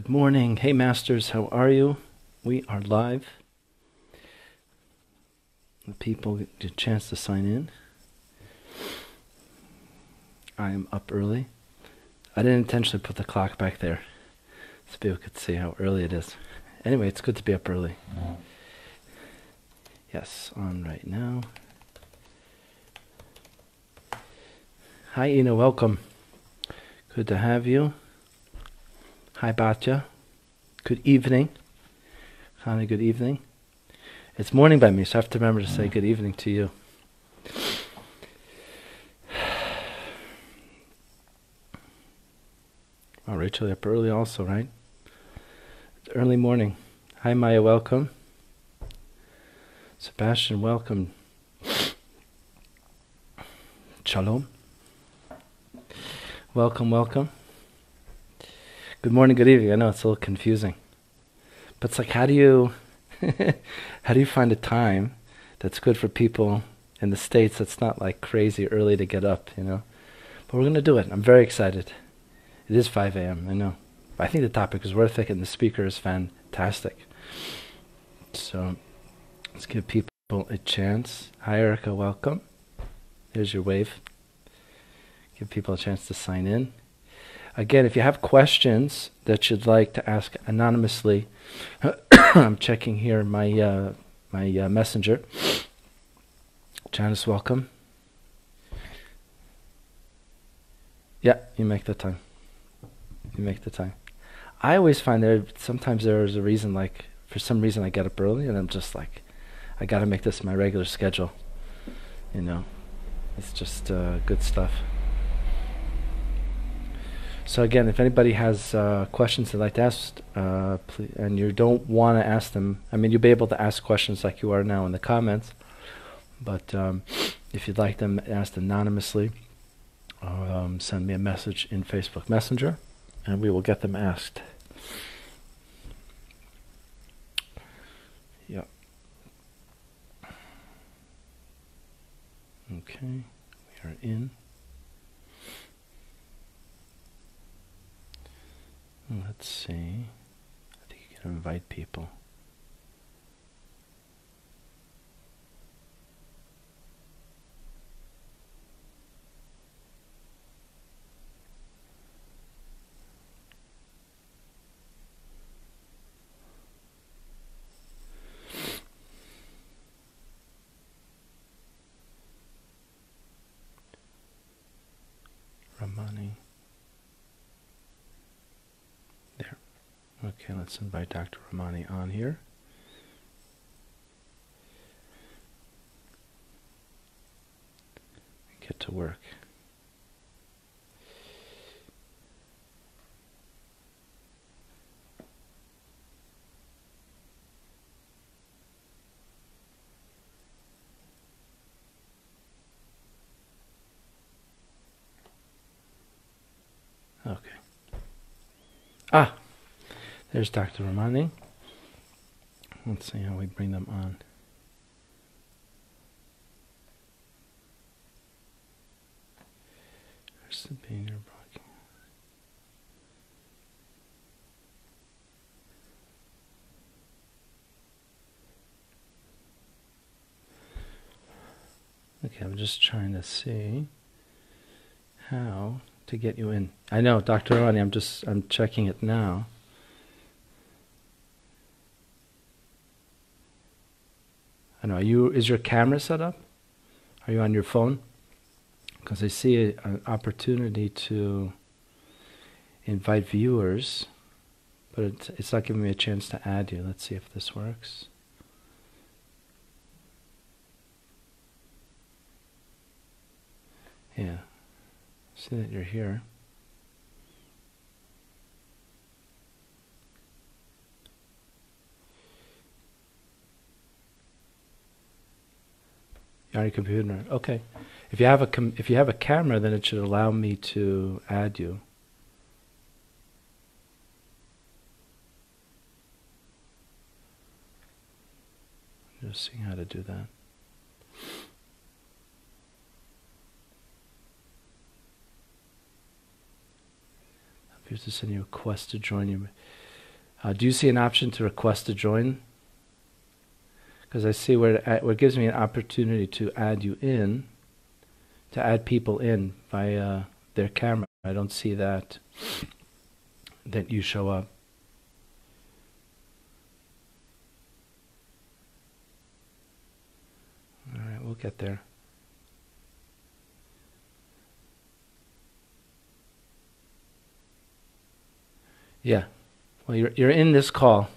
Good morning. Hey, Masters, how are you? We are live. The people get a chance to sign in. I am up early. I didn't intentionally put the clock back there so people could see how early it is. Anyway, it's good to be up early. Yes, on right now. Hi, Ina, welcome. Good to have you. Hi, Batya. Good evening. Connie, good evening. It's morning by me, so I have to remember to say good evening to you. Oh, Rachel, you're up early also, right? It's early morning. Hi, Maya, welcome. Sebastian, welcome. Shalom. Welcome, welcome. Good morning, good evening. I know it's a little confusing. But it's like, how do you find a time that's good for people in the States that's not like crazy early to get up, you know? But we're going to do it. I'm very excited. It is 5 a.m., I know. But I think the topic is worth it and the speaker is fantastic. So let's give people a chance. Hi, Erica, welcome. There's your wave. Give people a chance to sign in. Again, if you have questions that you'd like to ask anonymously, I'm checking here my messenger. Janice, welcome. Yeah, you make the time. You make the time. I always find sometimes there's a reason, like, for some reason I get up early and I'm just like, I got to make this my regular schedule. You know, it's just good stuff. So again, if anybody has questions they'd like to ask, please, and you don't want to ask them, I mean, you'll be able to ask questions like you are now in the comments, but if you'd like them asked anonymously, send me a message in Facebook Messenger, and we will get them asked. Yep. Okay, we are in. Let's see. I think you can invite people. Ramani. There. Okay, let's invite Dr. Ramani on here. Get to work. Okay. Ah! There's Dr. Ramani. Let's see how we bring them on. There's the painter blocking. Okay, I'm just trying to see how to get you in. I know, Dr. Ramani, I'm checking it now. I know, is your camera set up? Are you on your phone? Because I see an opportunity to invite viewers, but it's not giving me a chance to add you. Let's see if this works. Yeah, see that you're here. You're on your computer. Okay. If you have a camera, then it should allow me to add you. Just seeing how to do that. Here's to send you a request to join you. Do you see an option to request to join? Because I see where it gives me an opportunity to add you in, to add people in by their camera. I don't see that you show up. All right, we'll get there. Yeah. Well, you're in this call,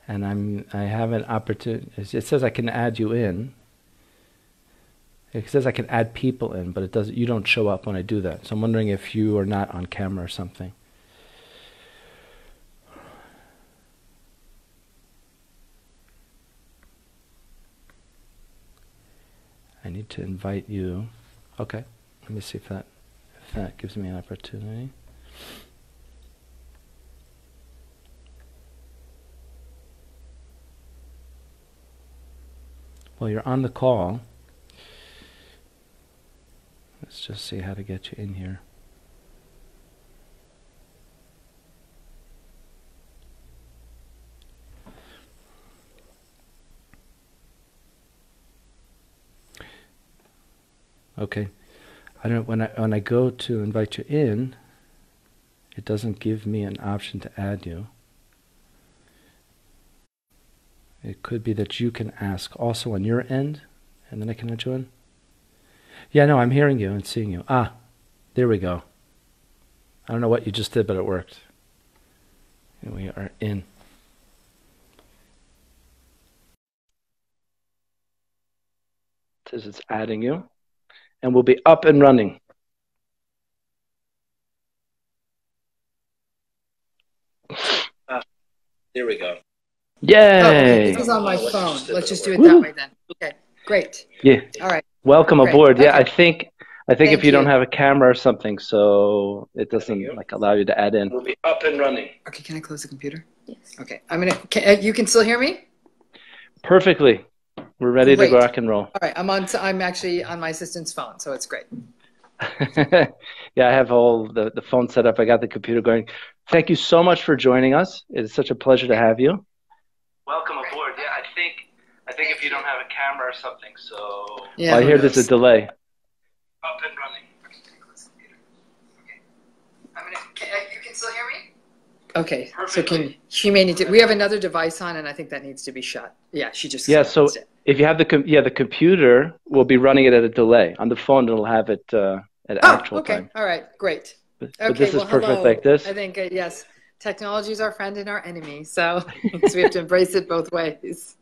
and I have an opportunity. It says I can add you in. It says I can add people in, but it doesn't. You don't show up when I do that. So I'm wondering if you are not on camera or something. I need to invite you. Okay. Let me see if that gives me an opportunity. Well, you're on the call. Let's just see how to get you in here. Okay. I don't. When I go to invite you in, it doesn't give me an option to add you. It could be that you can ask also on your end, and then I can add you in. Yeah, no, I'm hearing you and seeing you. Ah, there we go. I don't know what you just did, but it worked. And we are in. It says it's adding you, and we'll be up and running. There we go. Yay! Oh, okay. This is on my phone. Let's just do it that way then. Okay, great. Yeah. All right. Welcome aboard. Okay. Yeah, I think Thank if you don't you. have a camera or something, so it doesn't like allow you to add in. We'll be up and running. Okay, can I close the computer? Yes. Okay, I'm gonna. You can still hear me? Perfectly. We're ready Great. to rock and roll. All right, I'm actually on my assistant's phone, so it's great. Yeah, I have all the phone set up. I got the computer going. Thank you so much for joining us. It is such a pleasure to have you. Welcome aboard. Yeah, I think if you don't have a camera or something, so yeah, I hear there's a delay. Up and running. Okay, you can still hear me? Okay, perfectly. So she may need to. We have another device on, and I think that needs to be shut. Yeah, she just. Yeah, so if you have the computer will be running it at a delay. On the phone, it'll have it at actual time. All right, great. But this is perfect like this. I think yes, technology is our friend and our enemy, so we have to embrace it both ways.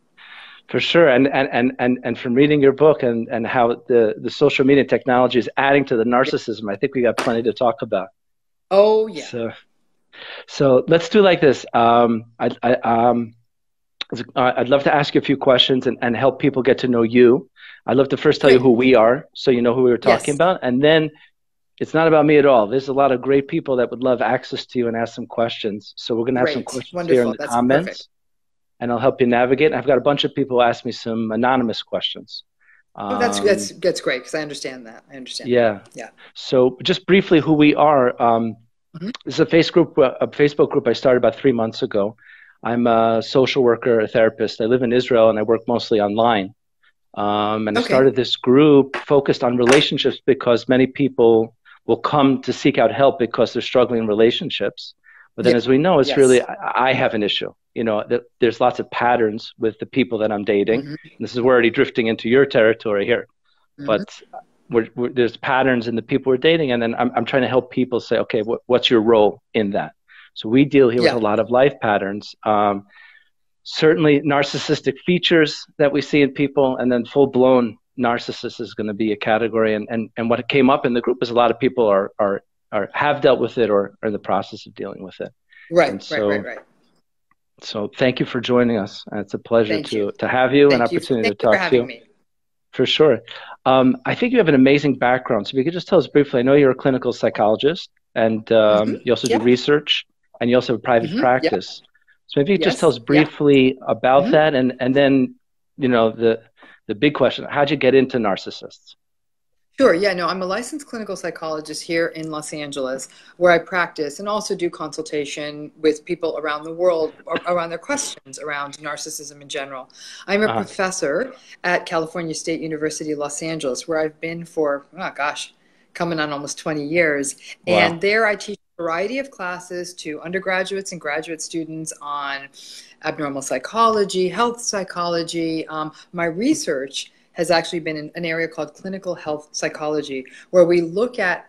For sure, and from reading your book and how the social media technology is adding to the narcissism, I think we got plenty to talk about. Oh yeah. So let's do like this. I'd love to ask you a few questions and help people get to know you. I'd love to first tell you who we are, so you know who we were talking about, and then it's not about me at all. There's a lot of great people that would love access to you and ask some questions. So we're going to have some questions here in the comments, and I'll help you navigate. I've got a bunch of people ask me some anonymous questions. That's great because I understand that. I understand. Yeah. Yeah. So just briefly, who we are. This is a Facebook group I started about 3 months ago. I'm a social worker, a therapist. I live in Israel and I work mostly online. And I started this group focused on relationships because many people will come to seek out help because they're struggling in relationships. But then as we know, it's really, I have an issue. You know, there's lots of patterns with the people that I'm dating. This is, we're already drifting into your territory here. But there's patterns in the people we're dating. And then I'm trying to help people say, okay, what's your role in that? So we deal here with a lot of life patterns. Certainly narcissistic features that we see in people, and then full-blown narcissist is going to be a category. And what came up in the group is a lot of people have dealt with it or are in the process of dealing with it. Right. So thank you for joining us. It's a pleasure to have you, an opportunity to talk to you. Me. For sure. I think you have an amazing background. So if you could just tell us briefly, I know you're a clinical psychologist and you also do research and you also have a private practice. So maybe you just tell us briefly about that and then, you know, the big question, how'd you get into narcissists? Sure. Yeah, no, I'm a licensed clinical psychologist here in Los Angeles, where I practice and also do consultation with people around the world around their questions around narcissism in general. I'm a professor at California State University, Los Angeles, where I've been for, oh gosh, coming on almost 20 years. Wow. And there I teach a variety of classes to undergraduates and graduate students on abnormal psychology, health psychology. My research has actually been in an area called clinical health psychology, where we look at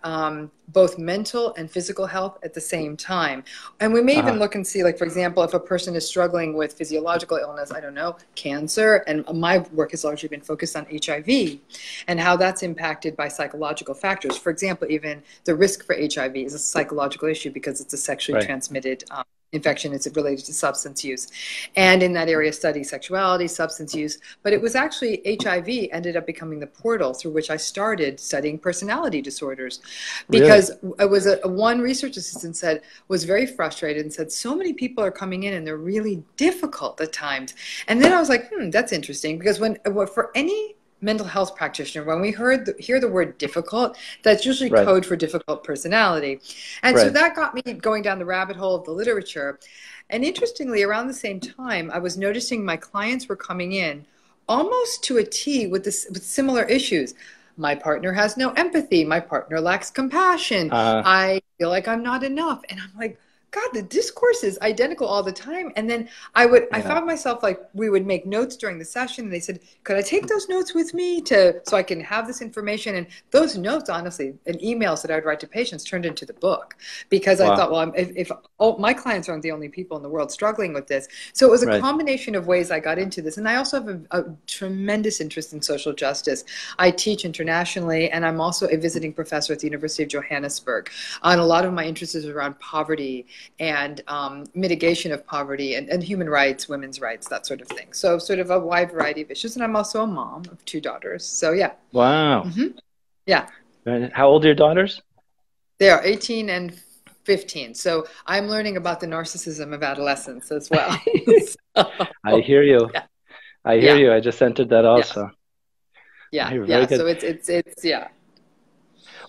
both mental and physical health at the same time. And we may even look and see, like, for example, if a person is struggling with physiological illness, I don't know, cancer, and my work has largely been focused on HIV and how that's impacted by psychological factors. For example, even the risk for HIV is a psychological issue because it's a sexually transmitted infection. It's related to substance use. And in that area, study sexuality, substance use. But it was actually HIV ended up becoming the portal through which I started studying personality disorders. Because it was one research assistant was very frustrated and said, so many people are coming in and they're really difficult at times. And then I was like, that's interesting, because for any mental health practitioner, when we hear the word difficult, that's usually code for difficult personality. And so that got me going down the rabbit hole of the literature. And interestingly, around the same time, I was noticing my clients were coming in almost to a T with similar issues. My partner has no empathy. My partner lacks compassion. I feel like I'm not enough. And I'm like, God, the discourse is identical all the time. And then I found myself, like, we would make notes during the session, and they said, could I take those notes with me so I can have this information? And those notes, honestly, and emails that I would write to patients turned into the book, because I thought, well, if my clients aren't the only people in the world struggling with this. So it was a combination of ways I got into this. And I also have a tremendous interest in social justice. I teach internationally, and I'm also a visiting professor at the University of Johannesburg. And a lot of my interest is around poverty and mitigation of poverty and human rights, women's rights, that sort of thing. So sort of a wide variety of issues. And I'm also a mom of 2 daughters. So yeah. Wow. Yeah. And how old are your daughters? They are 18 and 15. So I'm learning about the narcissism of adolescence as well. I hear you. Yeah. I hear you. I just entered that also. Yeah. Good. So it's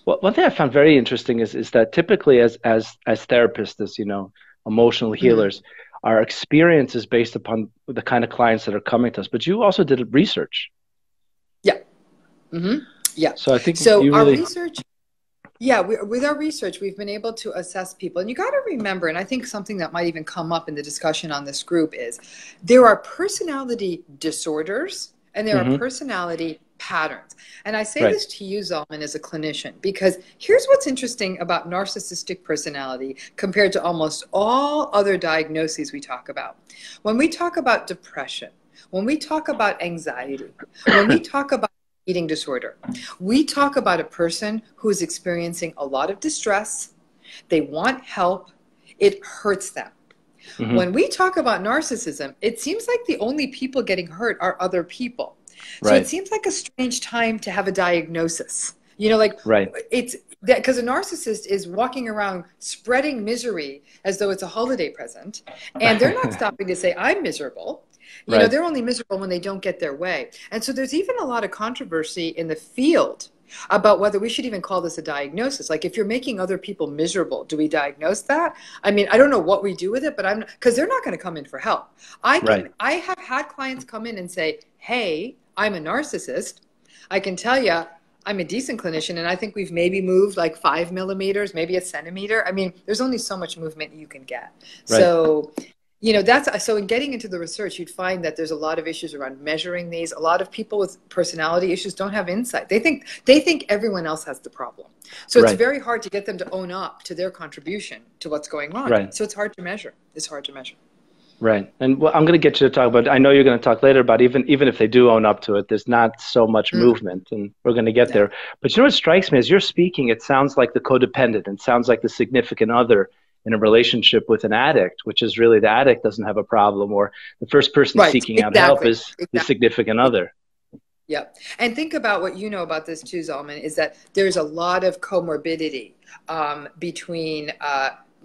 Well, one thing I found very interesting is that typically as therapists, as emotional healers, our experience is based upon the kind of clients that are coming to us. But you also did research. Yeah. Yeah. So I think our research. Yeah, with our research, we've been able to assess people. And you got to remember, and I think something that might even come up in the discussion on this group is there are personality disorders and there are personality patterns. And I say this to you, Zalman, as a clinician, because here's what's interesting about narcissistic personality compared to almost all other diagnoses we talk about. When we talk about depression, when we talk about anxiety, when we talk about eating disorder, we talk about a person who is experiencing a lot of distress. They want help. It hurts them. When we talk about narcissism, it seems like the only people getting hurt are other people. So it seems like a strange time to have a diagnosis. It's that because a narcissist is walking around spreading misery as though it's a holiday present, and they're not stopping to say, I'm miserable. They're only miserable when they don't get their way. And so there's even a lot of controversy in the field about whether we should even call this a diagnosis. Like, if you're making other people miserable, do we diagnose that? I mean, I don't know what we do with it, but because they're not going to come in for help. I have had clients come in and say, hey, I'm a narcissist. I can tell you, I'm a decent clinician, and I think we've maybe moved like 5 millimeters, maybe a centimeter. I mean, there's only so much movement you can get. So, so in getting into the research, you'd find that there's a lot of issues around measuring these. A lot of people with personality issues don't have insight. They think everyone else has the problem. So it's very hard to get them to own up to their contribution to what's going on. So it's hard to measure. It's hard to measure. Right. And I'm going to get you to talk about, I know you're going to talk later about even if they do own up to it, there's not so much movement, and we're going to get there. But what strikes me as you're speaking, it sounds like the codependent, and sounds like the significant other in a relationship with an addict, which is really the addict doesn't have a problem, or the first person seeking out help is the significant other. Yep. And think about what you know about this too, Zalman, is that there's a lot of comorbidity between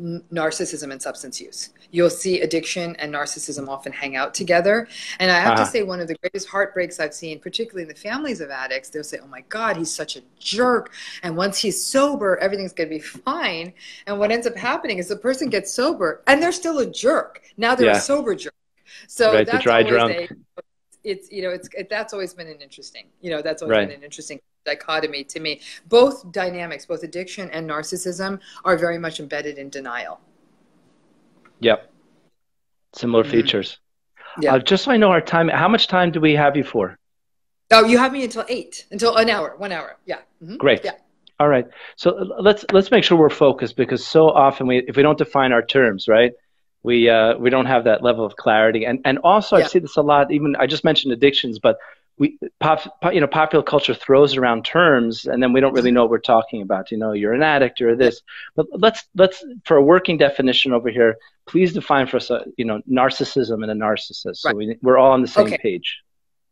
narcissism and substance use. You'll see addiction and narcissism often hang out together. And I have to say, one of the greatest heartbreaks I've seen, particularly in the families of addicts, they'll say, oh my God, he's such a jerk. And once he's sober, everything's going to be fine. And what ends up happening is the person gets sober and they're still a jerk. Now they're a sober jerk. So right, that's the dry always drunk. That's always been an interesting, that's always been an interesting dichotomy to me. Both dynamics, both addiction and narcissism, are very much embedded in denial. Yep. Similar features. Yeah. Just so I know our time, how much time do we have you for? Oh, you have me until 8, until an hour, 1 hour. Yeah. Great. Yeah. All right. So let's make sure we're focused, because so often if we don't define our terms, right, we don't have that level of clarity. And also I see this a lot. Even I just mentioned addictions, but popular culture throws around terms, and then we don't really know what we're talking about. You're an addict or this. But let's for a working definition over here, please define for us, narcissism and a narcissist, so we're all on the same page.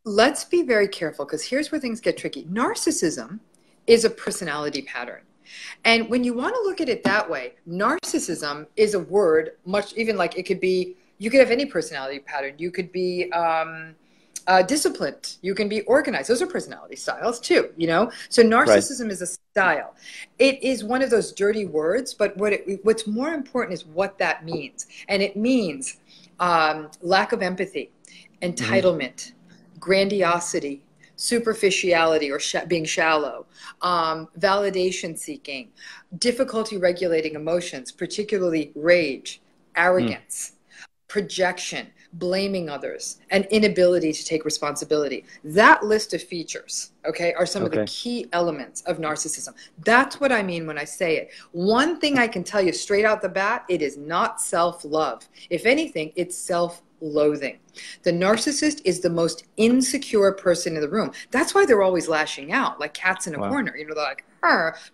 Let's be very careful, because here's where things get tricky. Narcissism is a personality pattern. And when you want to look at it that way, narcissism is a word, even like it could be, you could have any personality pattern. You could be disciplined. You can be organized. Those are personality styles too, So narcissism is a style. It is one of those dirty words, but what's more important is what that means. And it means lack of empathy, entitlement, grandiosity, superficiality or being shallow, validation seeking, difficulty regulating emotions, particularly rage, arrogance, projection, blaming others, and inability to take responsibility. That list of features, are some of the key elements of narcissism. That's what I mean when I say it. One thing I can tell you straight out the bat, it is not self-love. If anything, it's self-loathing. The narcissist is the most insecure person in the room. That's why they're always lashing out like cats in a corner. They're like,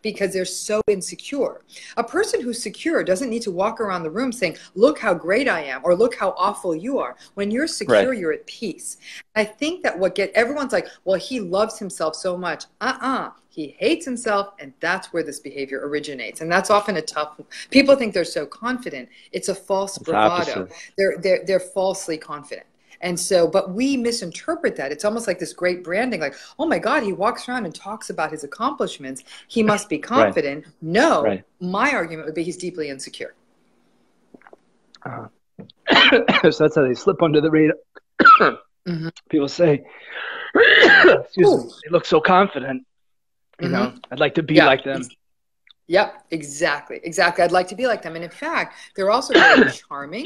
because they're so insecure. A person who's secure doesn't need to walk around the room saying, look how great I am, or look how awful you are. When you're secure, you're at peace. I think that everyone's like, well, he loves himself so much. He hates himself, and that's where this behavior originates. And that's often people think they're so confident. It's a false bravado. They're falsely confident. And so, but we misinterpret that. It's almost like this great branding, like, oh my God, he walks around and talks about his accomplishments. He must be confident. No, my argument would be he's deeply insecure. So that's how they slip under the radar. People say, excuse me, they look so confident. I'd like to be like them. Yep, exactly. I'd like to be like them. And in fact, they're also very charming.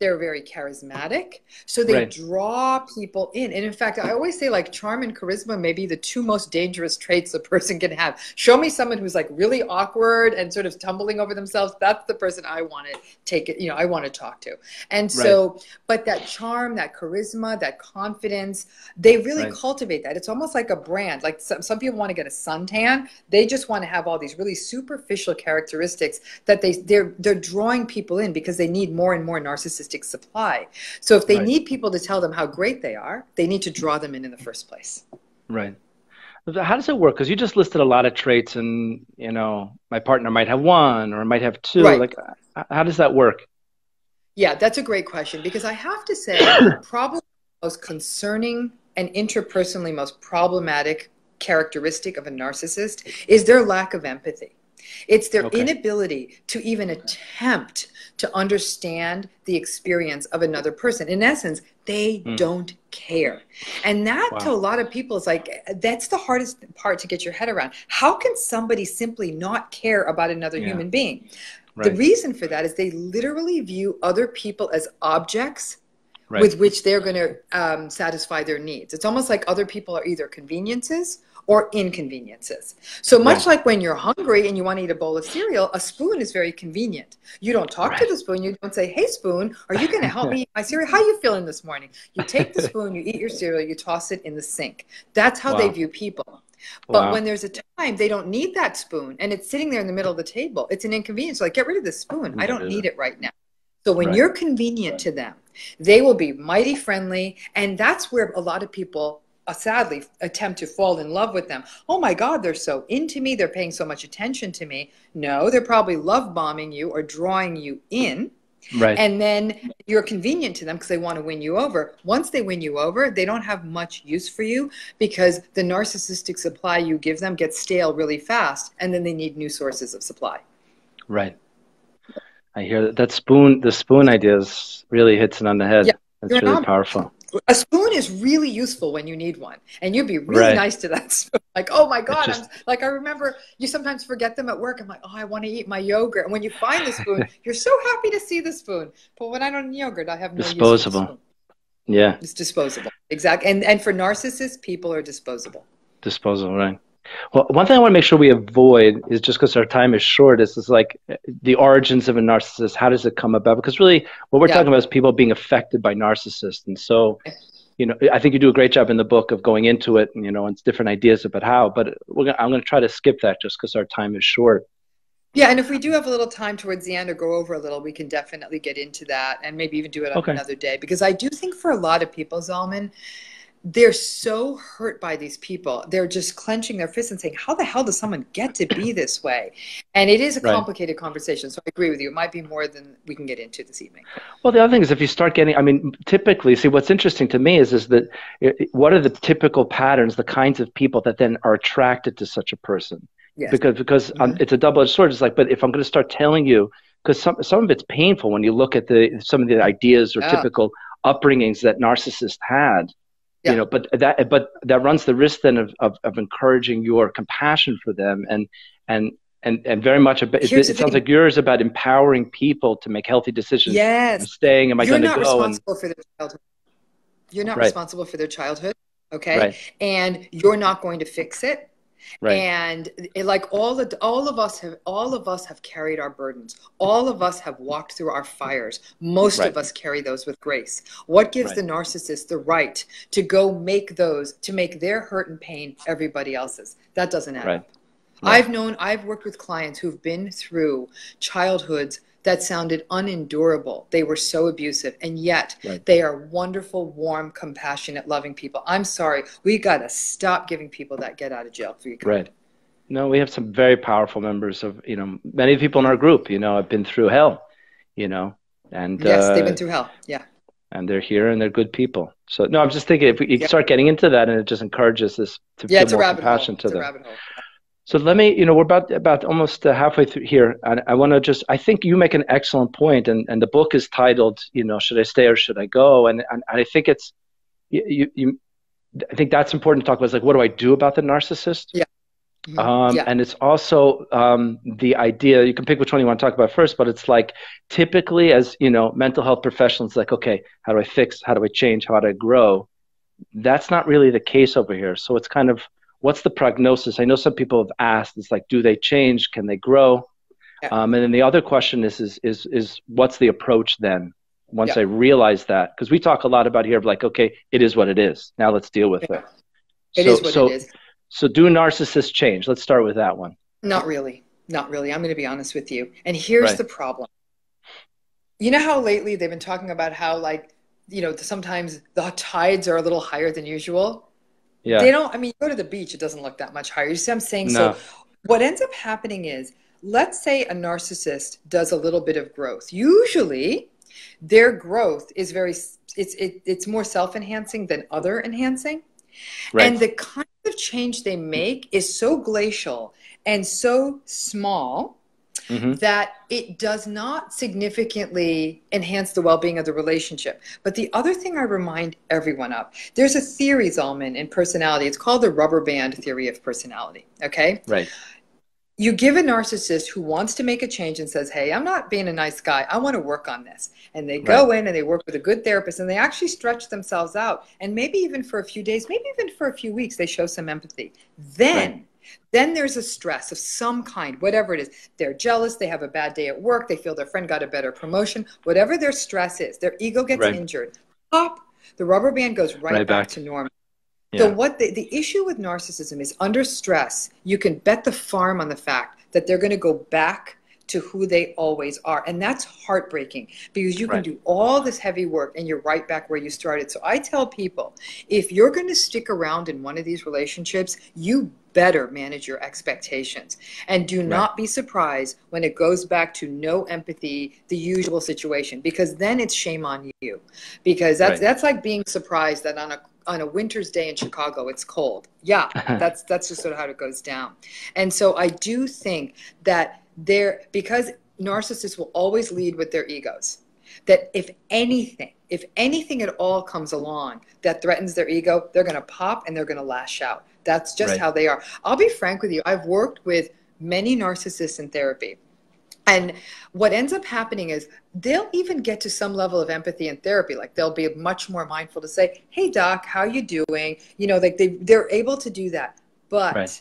They're very charismatic, so they draw people in. And in fact, I always say, like, charm and charisma may be the two most dangerous traits a person can have. Show me someone who's like really awkward and sort of tumbling over themselves. That's the person I want to I want to talk to. And so, but that charm, that charisma, that confidence, they really cultivate that. It's almost like a brand. Like some people want to get a suntan. They just want to have all these really superficial characteristics that they're drawing people in because they need more and more narcissistic supply. So if they need people to tell them how great they are, they need to draw them in the first place. Right. How does it work? Because you just listed a lot of traits, and my partner might have one or might have two. Like, how does that work? Yeah, that's a great question, because I have to say, probably the most concerning and interpersonally most problematic characteristic of a narcissist is their lack of empathy. It's their inability to even attempt to understand the experience of another person. In essence, they don't care. And that to a lot of people is like, that's the hardest part to get your head around. How can somebody simply not care about another human being? The reason for that is they literally view other people as objects with which they're going to satisfy their needs. It's almost like other people are either conveniences or inconveniences. So much like when you're hungry and you want to eat a bowl of cereal, a spoon is very convenient. You don't talk to the spoon. You don't say, hey, spoon, are you going to help me eat my cereal? How are you feeling this morning? You take the spoon, you eat your cereal, you toss it in the sink. That's how they view people. But when there's a time they don't need that spoon and it's sitting there in the middle of the table, it's an inconvenience. Like, get rid of the spoon. I don't need it right now. So when you're convenient to them, they will be mighty friendly. And that's where a lot of people sadly attempt to fall in love with them. Oh my God, they're so into me. They're paying so much attention to me. No, they're probably love bombing you or drawing you in. Right. And then you're convenient to them because they want to win you over. Once they win you over, they don't have much use for you because the narcissistic supply you give them gets stale really fast, and then they need new sources of supply. Right. I hear that. The spoon idea really hits it on the head. Yeah, It's really powerful. a spoon is really useful when you need one, and you'd be really nice to that spoon. Like, oh my God, I remember you sometimes forget them at work. I'm like, oh, I want to eat my yogurt. And when you find the spoon, you're so happy to see the spoon. But when I don't eat yogurt, I have no use for the spoon. Yeah. It's disposable. Exactly. And for narcissists, people are disposable. Disposable, right. Well, one thing I want to make sure we avoid is, just because our time is short, is like the origins of a narcissist. How does it come about? Because really what we're talking about is people being affected by narcissists. And so, you know, I think you do a great job in the book of going into it, and, you know, it's different ideas about how, but I'm going to try to skip that just because our time is short. Yeah, and if we do have a little time towards the end or go over a little, we can definitely get into that and maybe even do it on another day. Because I do think for a lot of people, Zalman, they're so hurt by these people. They're just clenching their fists and saying, how the hell does someone get to be this way? And it is a complicated conversation. So I agree with you. It might be more than we can get into this evening. Well, the other thing is, if you start getting, I mean, typically, see, what's interesting to me is that what are the typical patterns, the kinds of people that then are attracted to such a person? Yes. Because it's a double-edged sword. It's like, but if I'm going to start telling you, because some of it's painful when you look at some of the ideas or typical upbringings that narcissists had. Yeah. You know, but that runs the risk then of encouraging your compassion for them, and very much it sounds like yours about empowering people to make healthy decisions. Yes, am I going to go? You're not responsible for their childhood. You're not responsible for their childhood. Okay, and you're not going to fix it. Right. And like all of us have carried our burdens. All of us have walked through our fires. Most of us carry those with grace. What gives the narcissist the right to go make their hurt and pain everybody else's? That doesn't add up. I've worked with clients who've been through childhoods that sounded unendurable. They were so abusive, and yet they are wonderful, warm, compassionate, loving people. I'm sorry, we got to stop giving people that get out of jail free card. Right. No, we have some very powerful members of, you know, many people in our group, you know, have been through hell, you know, and yes, they've been through hell. Yeah. And they're here, and they're good people. So no, I'm just thinking if we start getting into that, and it just encourages us to feel more compassion to them. It's a rabbit hole. So let me, you know, we're about almost halfway through here, and I want to I think you make an excellent point, and the book is titled, you know, Should I Stay or Should I Go? And I think it's, I think that's important to talk about. Is like, what do I do about the narcissist? Yeah. And it's also the idea, you can pick which one you want to talk about first, but it's like, typically as, you know, mental health professionals, like, okay, how do I fix, how do I change, how do I grow? That's not really the case over here. So it's kind of, what's the prognosis? I know some people have asked, it's like, do they change? Can they grow? Yeah. And then the other question is what's the approach then? Once I realize that, because we talk a lot about here of like, okay, it is what it is. Now let's deal with it. It is what it is. So do narcissists change? Let's start with that one. Not really. Not really. I'm going to be honest with you. And here's the problem. You know how lately they've been talking about how, like, you know, sometimes the tides are a little higher than usual. Yeah. They don't, I mean, you go to the beach, it doesn't look that much higher. You see what I'm saying? No. So what ends up happening is, let's say a narcissist does a little bit of growth. Usually their growth is it's more self-enhancing than other enhancing. Right. And the kind of change they make is so glacial and so small that it does not significantly enhance the well-being of the relationship. But the other thing I remind everyone of, there's a theory, Zalman, in personality. It's called the rubber band theory of personality. Okay? Right. You give a narcissist who wants to make a change and says, hey, I'm not being a nice guy. I want to work on this. And they go in and they work with a good therapist, and they actually stretch themselves out. And maybe even for a few days, maybe even for a few weeks, they show some empathy. Then there's a stress of some kind, whatever it is. They're jealous. They have a bad day at work. They feel their friend got a better promotion. Whatever their stress is, their ego gets injured. Pop, the rubber band goes right back to normal. So what the issue with narcissism is, under stress, you can bet the farm on the fact that they're going to go back to who they always are. And that's heartbreaking because you can do all this heavy work and you're right back where you started. So I tell people, if you're going to stick around in one of these relationships, you better manage your expectations and do not be surprised when it goes back to no empathy, the usual situation, because then it's shame on you, because that's like being surprised that on a winter's day in Chicago it's cold. Yeah, that's just sort of how it goes down. And so I do think that because narcissists will always lead with their egos, that if anything at all comes along that threatens their ego, they're going to pop and they're going to lash out. That's just how they are. I'll be frank with you. I've worked with many narcissists in therapy. And what ends up happening is they'll even get to some level of empathy in therapy. Like they'll be much more mindful to say, hey, doc, how you doing? You know, like they're able to do that. But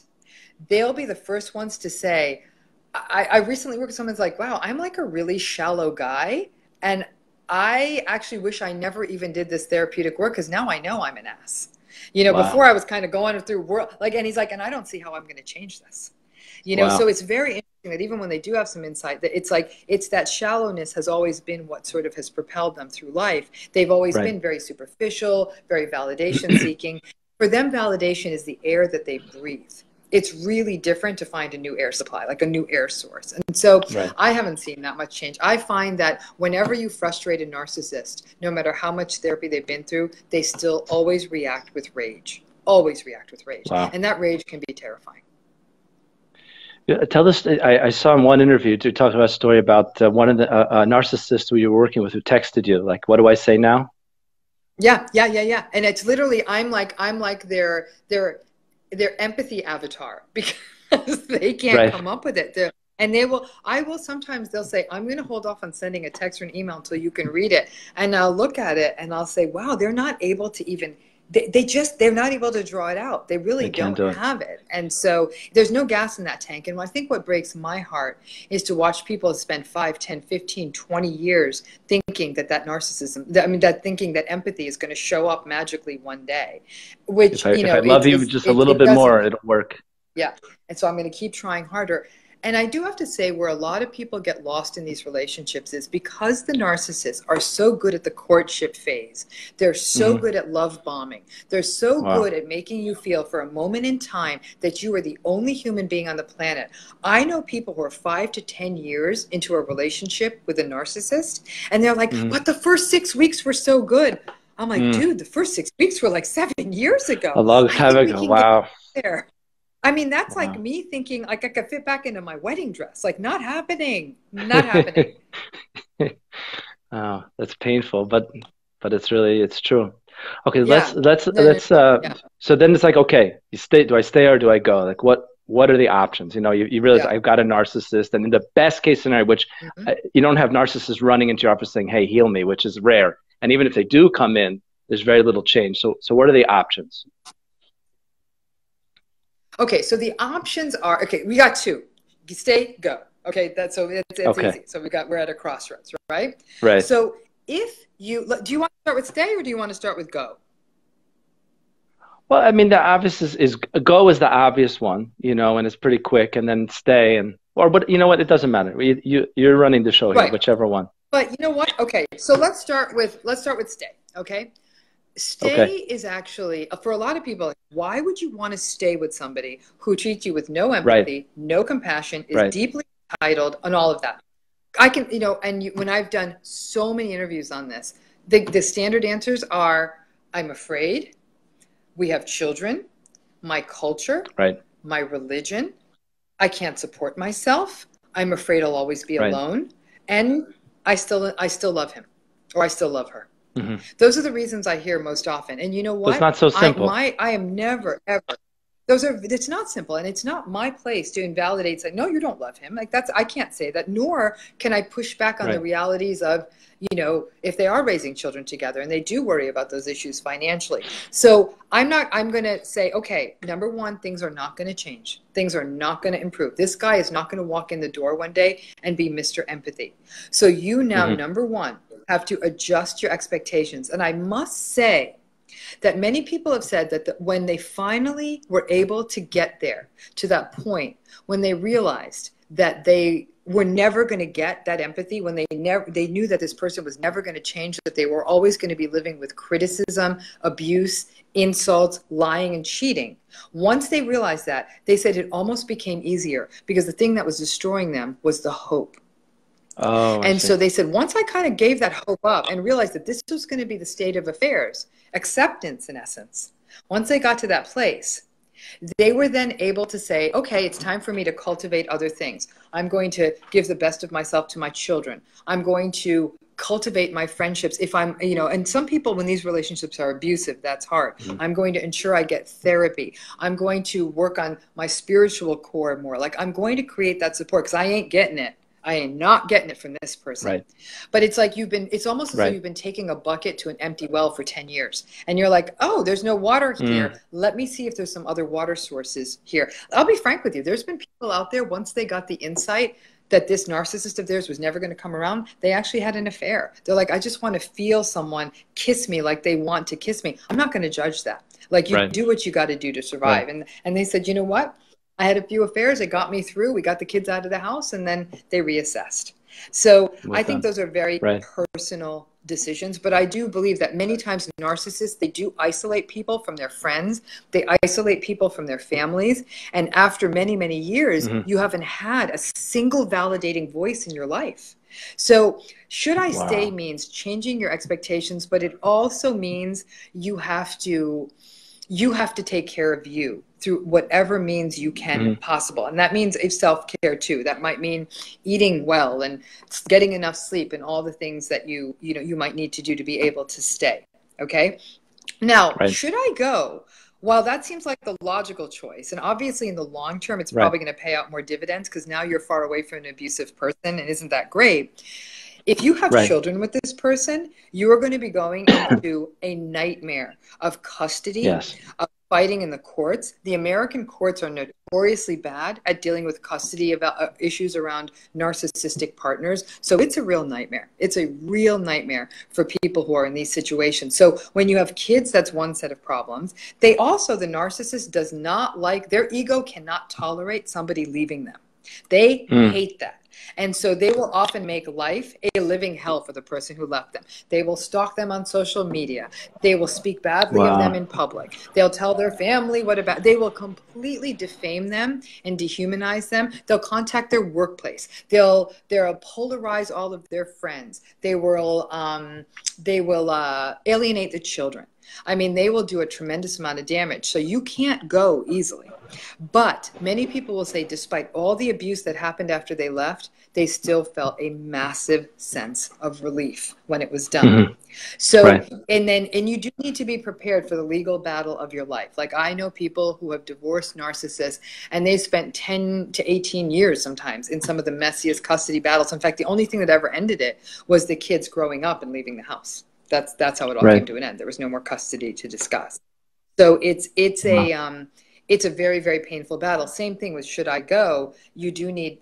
they'll be the first ones to say, I recently worked with someone who's like, wow, I'm like a really shallow guy. And I actually wish I never even did this therapeutic work because now I know I'm an ass. You know, before I was kind of going through world, like, and he's like, and I don't see how I'm going to change this. You know, so it's very interesting that even when they do have some insight, that it's like, it's that shallowness has always been what sort of has propelled them through life. They've always been very superficial, very validation seeking. For them, validation is the air that they breathe. It's really different to find a new air supply, like a new air source. And so I haven't seen that much change. I find that whenever you frustrate a narcissist, no matter how much therapy they've been through, they still always react with rage, always react with rage. And that rage can be terrifying. Yeah, tell us, I saw in one interview to talk about a story about one of the narcissists who you were working with who texted you, like, what do I say now? Yeah. And it's literally, I'm like their empathy avatar because they can't come up with it. And sometimes they'll say, I'm going to hold off on sending a text or an email until you can read it. And I'll look at it and I'll say, wow, they're not able to even, they're not able to draw it out. They really don't have it. And so there's no gas in that tank. And I think what breaks my heart is to watch people spend 5, 10, 15, 20 years thinking that thinking that empathy is going to show up magically one day, which, if I love you just a little bit more, it'll work. Yeah. And so I'm going to keep trying harder. And I do have to say, where a lot of people get lost in these relationships is because the narcissists are so good at the courtship phase. They're so good at love bombing. They're so good at making you feel for a moment in time that you are the only human being on the planet. I know people who are 5 to 10 years into a relationship with a narcissist, and they're like, but the first 6 weeks were so good. I'm like, dude, the first 6 weeks were like 7 years ago. A long time ago. Wow. There. I mean, that's like me thinking like I could fit back into my wedding dress. Like, not happening. Not happening. Oh, that's painful, but it's true. Okay, so then it's like, okay, do I stay or do I go? Like, what are the options? You know, you realize I've got a narcissist, and in the best case scenario, which you don't have narcissists running into your office saying, hey, heal me, which is rare. And even if they do come in, there's very little change. So what are the options? Okay, so the options are, we got 2. Stay, go. Okay, it's easy. So we're at a crossroads, right? Right. So do you want to start with stay or do you want to start with go? Well, I mean, the obvious is go is the obvious one, you know, and it's pretty quick, and then stay but you know what? It doesn't matter. You're running the show here, whichever one. But you know what? Okay, so let's start with stay. Okay. Stay is actually, for a lot of people, why would you want to stay with somebody who treats you with no empathy, no compassion, is deeply entitled, and all of that? I can, when I've done so many interviews on this, the standard answers are, I'm afraid, we have children, my culture, my religion, I can't support myself, I'm afraid I'll always be alone, and I still love him, or I still love her. Those are the reasons I hear most often. And you know what? It's not so simple. I am never, ever. It's not simple. And it's not my place to invalidate, say, no, you don't love him. Like I can't say that, nor can I push back on the realities of, if they are raising children together and they do worry about those issues financially. So I'm going to say, okay, number one, things are not going to change. Things are not going to improve. This guy is not going to walk in the door one day and be Mr. Empathy. So you now, number one, have to adjust your expectations. And I must say that many people have said that when they finally were able to get there, to that point, when they realized that they were never going to get that empathy, when they knew that this person was never going to change, that they were always going to be living with criticism, abuse, insults, lying, and cheating. Once they realized that, they said it almost became easier, because the thing that was destroying them was the hope. Oh, and so they said, once I kind of gave that hope up and realized that this was going to be the state of affairs, acceptance in essence, once they got to that place, they were then able to say, okay, it's time for me to cultivate other things. I'm going to give the best of myself to my children. I'm going to cultivate my friendships. If I'm, you know, and some people, when these relationships are abusive, that's hard. I'm going to ensure I get therapy. I'm going to work on my spiritual core more. Like, I'm going to create that support, because I ain't getting it. I am not getting it from this person. Right. But it's like it's almost as though you've been taking a bucket to an empty well for 10 years. And you're like, oh, there's no water here. Let me see if there's some other water sources here. I'll be frank with you. There's been people out there, once they got the insight that this narcissist of theirs was never going to come around, they actually had an affair. They're like, I just want to feel someone kiss me like they want to kiss me. I'm not going to judge that. Like, you do what you got to do to survive. And they said, you know what? I had a few affairs. It got me through. We got the kids out of the house, and then they reassessed. So I think those are very personal decisions. But I do believe that many times narcissists, they do isolate people from their friends. They isolate people from their families. And after many, many years, you haven't had a single validating voice in your life. So should I stay means changing your expectations, but it also means you have to take care of you through whatever means you can possible. And that means self-care too. That might mean eating well and getting enough sleep and all the things that you might need to do to be able to stay. Okay. Now, should I go? Well, that seems like the logical choice. And obviously in the long term, it's probably going to pay out more dividends, because now you're far away from an abusive person, and isn't that great? If you have children with this person, you are going to be going into a nightmare of custody, of fighting in the courts. The American courts are notoriously bad at dealing with custody issues around narcissistic partners. So it's a real nightmare. It's a real nightmare for people who are in these situations. So when you have kids, that's one set of problems. The narcissist does not like, their ego cannot tolerate somebody leaving them. They hate that. And so they will often make life a living hell for the person who left them. They will stalk them on social media. They will speak badly of them in public. They'll tell their family they will completely defame them and dehumanize them. They'll contact their workplace. They'll polarize all of their friends. They will alienate the children. I mean, they will do a tremendous amount of damage. So you can't go easily. But many people will say, despite all the abuse that happened after they left, they still felt a massive sense of relief when it was done. So, and you do need to be prepared for the legal battle of your life. Like, I know people who have divorced narcissists, and they spent 10 to 18 years sometimes in some of the messiest custody battles. In fact, the only thing that ever ended it was the kids growing up and leaving the house. That's how it all came to an end. There was no more custody to discuss. So it's a very, very painful battle. Same thing with should I go? You may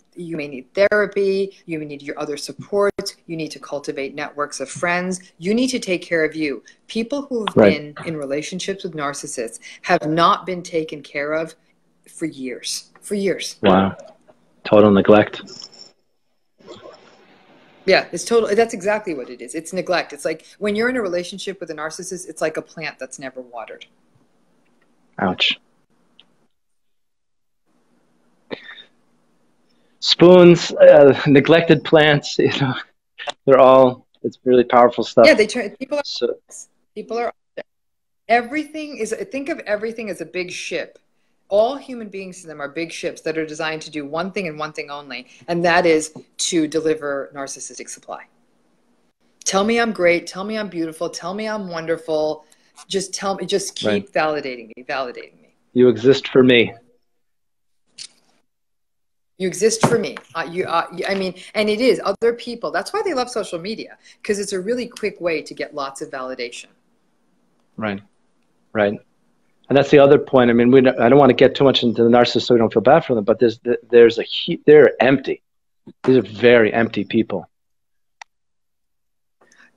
need therapy. You may need your other support. You need to cultivate networks of friends. You need to take care of you. People who have been in relationships with narcissists have not been taken care of for years. Wow. Total neglect. Yeah, that's exactly what it is. It's neglect. It's like when you're in a relationship with a narcissist, it's like a plant that's never watered. Ouch. Spoons, neglected plants, it's really powerful stuff. Yeah, people are, think of everything as a big ship. All human beings to them are big ships that are designed to do one thing and one thing only, and that is to deliver narcissistic supply. Tell me I'm great. Tell me I'm beautiful. Tell me I'm wonderful. Just keep validating me. You exist for me. You exist for me. I mean, and it is other people. That's why they love social media, because it's a really quick way to get lots of validation. Right. And that's the other point. I mean, I don't want to get too much into the narcissist so we don't feel bad for them, but they're empty. These are very empty people.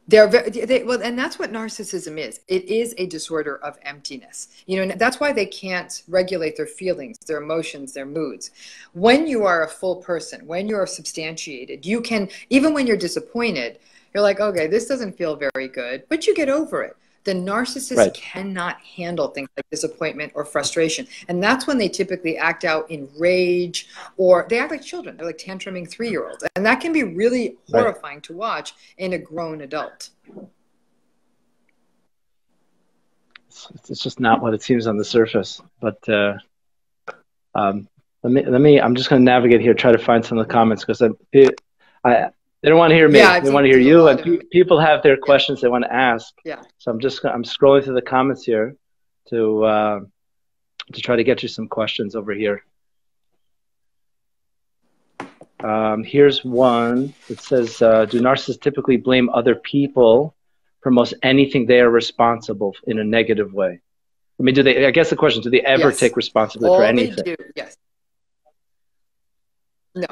Well, and that's what narcissism is. It is a disorder of emptiness. You know, that's why they can't regulate their feelings, their emotions, their moods. When you are a full person, when you're substantiated, you can, even when you're disappointed, you're like, okay, this doesn't feel very good, but you get over it. The narcissist Right. cannot handle things like disappointment or frustration. And that's when they typically act out in rage, or they act like children. They're like tantruming 3-year-olds. And that can be really Right. horrifying to watch in a grown adult. It's just not what it seems on the surface. But let me. I'm just going to navigate here, try to find some of the comments, because they don't want to hear me. Yeah, They want to hear there's a you, lot and of people have their yeah, questions they want to ask. yeah. So I'm scrolling through the comments here to try to get you some questions over here. Here's one. It says, do narcissists typically blame other people for most anything they are responsible in a negative way? I mean, I guess the question, do they ever Yes. take responsibility for All they anything? do, yes. No,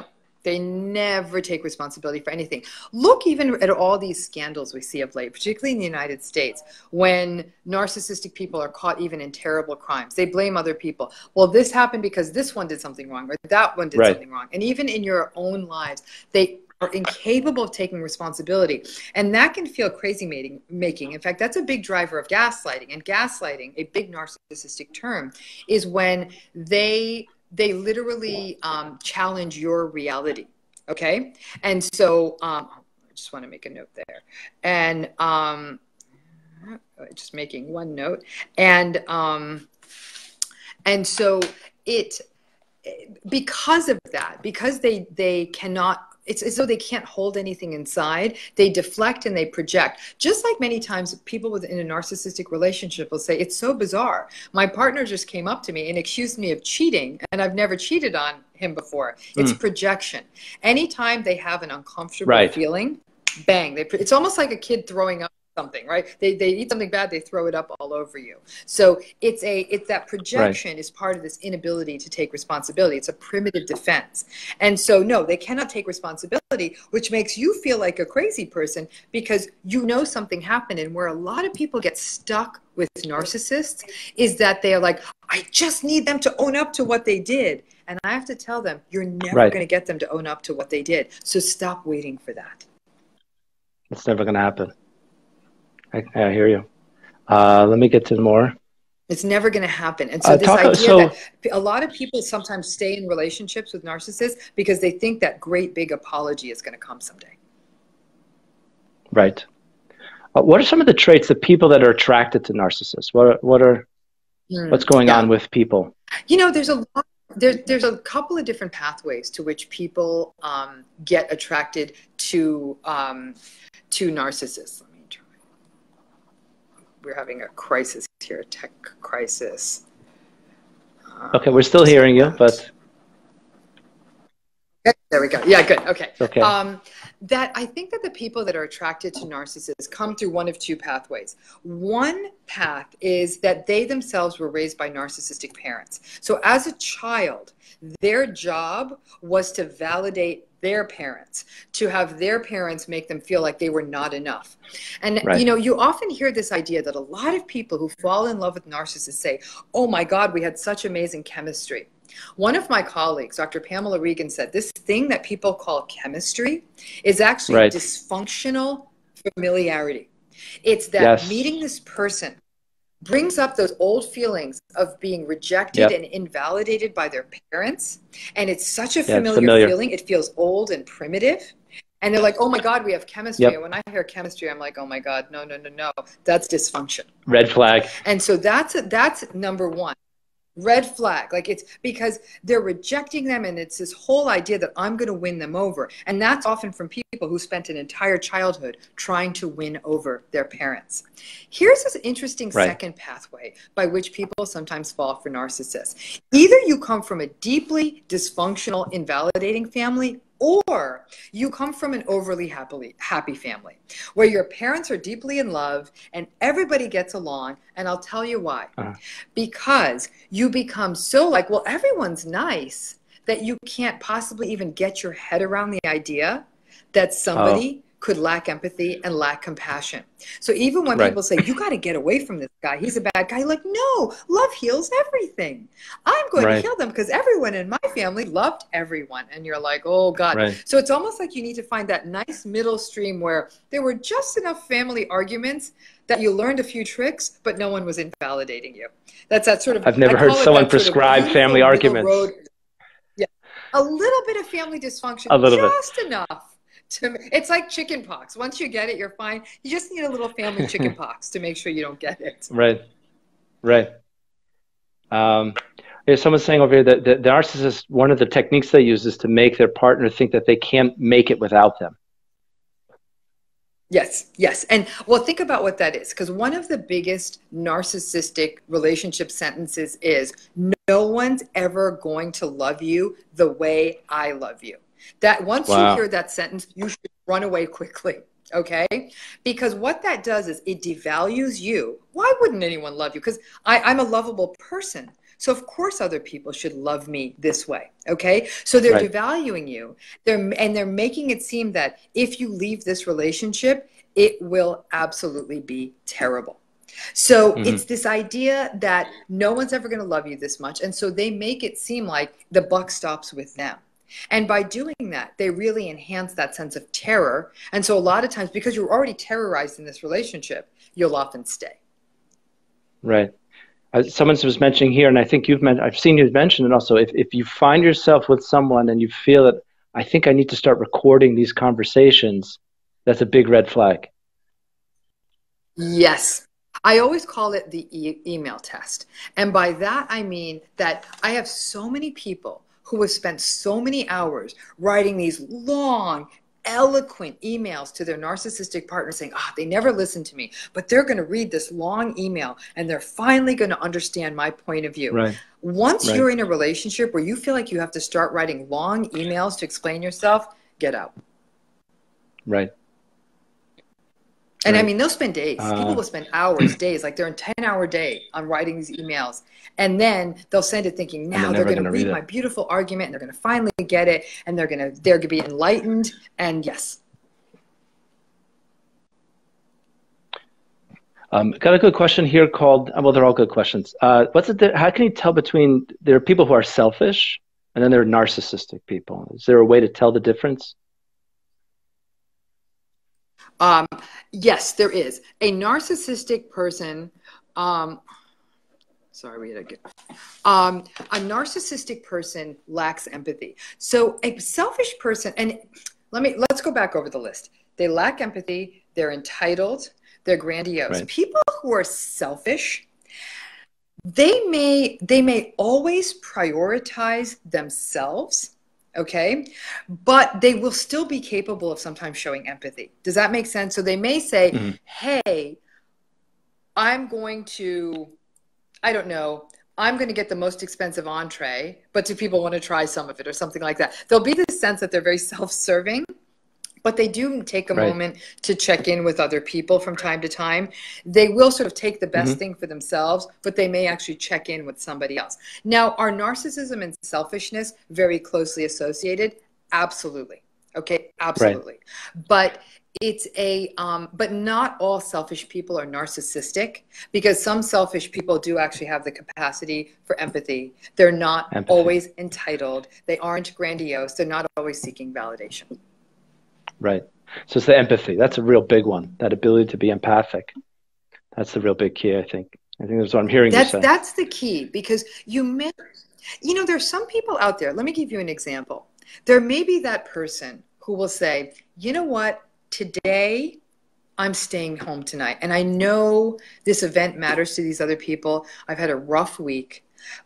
they never take responsibility for anything. Look even at all these scandals we see of late, particularly in the United States, when narcissistic people are caught even in terrible crimes. They blame other people. Well, this happened because this one did something wrong, or that one did Right. something wrong. And even in your own lives, they are incapable of taking responsibility. And that can feel crazy making. In fact, that's a big driver of gaslighting. And gaslighting, a big narcissistic term, is when they literally challenge your reality. Okay. And so I just want to make a note there. And just making one note. And so because of that, because they cannot, it's as though they can't hold anything inside. They deflect and they project. Just like many times people within a narcissistic relationship will say, it's so bizarre. My partner just came up to me and accused me of cheating, and I've never cheated on him before. It's projection. Anytime they have an uncomfortable feeling, bang, it's almost like a kid throwing up something, right? They eat something bad, they throw it up all over you. So it's that projection is part of this inability to take responsibility. It's a primitive defense. And so no, they cannot take responsibility, which makes you feel like a crazy person because you know something happened. And where a lot of people get stuck with narcissists is that they are like, I just need them to own up to what they did. And I have to tell them, you're never going to get them to own up to what they did. So stop waiting for that. It's never going to happen. I hear you. Let me get to more. It's never going to happen. And so this idea that a lot of people sometimes stay in relationships with narcissists because they think that great big apology is going to come someday. Right. What are some of the traits of people that are attracted to narcissists? What's going on with people? You know, there's a couple of different pathways to which people get attracted to narcissists. We're having a crisis here, a tech crisis. Okay, we're still hearing you, but... There we go. Yeah, good. Okay. Okay. That I think that the people that are attracted to narcissists come through one of two pathways. One path is that they themselves were raised by narcissistic parents. So as a child, their job was to validate their parents, to have their parents make them feel like they were not enough. And, you know, you often hear this idea that a lot of people who fall in love with narcissists say, oh my God, we had such amazing chemistry. One of my colleagues, Dr. Pamela Regan, said this thing that people call chemistry is actually dysfunctional familiarity. It's that meeting this person brings up those old feelings of being rejected and invalidated by their parents. And it's such a familiar feeling. It feels old and primitive. And they're like, oh my God, we have chemistry. And when I hear chemistry, I'm like, oh my God, no. That's dysfunction. Red flag. And so that's number one. Red flag. Like, it's because they're rejecting them, and it's this whole idea that I'm going to win them over. And that's often from people who spent an entire childhood trying to win over their parents. Here's this interesting second pathway by which people sometimes fall for narcissists. Either you come from a deeply dysfunctional, invalidating family, or you come from an overly happy family where your parents are deeply in love and everybody gets along. And I'll tell you why. Because you become so like, well, everyone's nice, that you can't possibly even get your head around the idea that somebody could lack empathy and lack compassion. So even when Right. people say, you got to get away from this guy, he's a bad guy, like, no, love heals everything. I'm going to Right. heal them because everyone in my family loved everyone. And you're like, oh God. Right. So it's almost like you need to find that nice middle stream where there were just enough family arguments that you learned a few tricks, but no one was invalidating you. That's that sort of, I've never heard someone prescribe family arguments. Yeah. A little bit of family dysfunction, A little bit. just enough. It's like chicken pox. Once you get it, you're fine. You just need a little family chicken pox to make sure you don't get it. Right. Right. Someone's saying over here that the narcissist, one of the techniques they use is to make their partner think that they can't make it without them. Yes, yes. And well, think about what that is, because one of the biggest narcissistic relationship sentences is, no one's ever going to love you the way I love you. That once you hear that sentence, you should run away quickly. Okay? Because what that does is it devalues you. Why wouldn't anyone love you? Because I'm a lovable person. So of course other people should love me this way. Okay? So they're devaluing you. They're making it seem that if you leave this relationship, it will absolutely be terrible. So it's this idea that no one's ever going to love you this much. And so they make it seem like the buck stops with them. And by doing that, they really enhance that sense of terror. And so a lot of times, because you're already terrorized in this relationship, you'll often stay. Right. Someone was mentioning here, and I think I've seen you mention it also, if you find yourself with someone and you feel that, I think I need to start recording these conversations, that's a big red flag. Yes. I always call it the email test. And by that, I mean that I have so many people who have spent so many hours writing these long, eloquent emails to their narcissistic partner saying, they never listen to me, but they're going to read this long email and they're finally going to understand my point of view. Right. Once you're in a relationship where you feel like you have to start writing long emails to explain yourself, get out. Right. And I mean, they'll spend days. People will spend hours, days, like they're in 10-hour day on writing these emails. And then they'll send it thinking, now they're going to read my beautiful argument and they're going to finally get it and they're going to be enlightened. And yes. Got a good question here called, well, they're all good questions. How can you tell between, there are people who are selfish and then there are narcissistic people? Is there a way to tell the difference? Yes, there is. A narcissistic person, a narcissistic person lacks empathy. So a selfish person, and let's go back over the list. They lack empathy, they're entitled, they're grandiose. Right. People who are selfish, they may always prioritize themselves. Okay, but they will still be capable of sometimes showing empathy. Does that make sense? So they may say, hey, I'm going to get the most expensive entree, but do people want to try some of it or something like that? There'll be this sense that they're very self-serving, but they do take a moment to check in with other people from time to time. They will sort of take the best thing for themselves, but they may actually check in with somebody else. Now, are narcissism and selfishness very closely associated? Absolutely. Okay, absolutely. But it's but not all selfish people are narcissistic, because some selfish people do actually have the capacity for empathy. They're not always entitled. They aren't grandiose. They're not always seeking validation. Right. So it's the empathy. That's a real big one. That ability to be empathic. That's the real big key, I think. I think that's what I'm hearing you say. That's the key, because there's some people out there. Let me give you an example. There may be that person who will say, you know what, today I'm staying home tonight. And I know this event matters to these other people. I've had a rough week.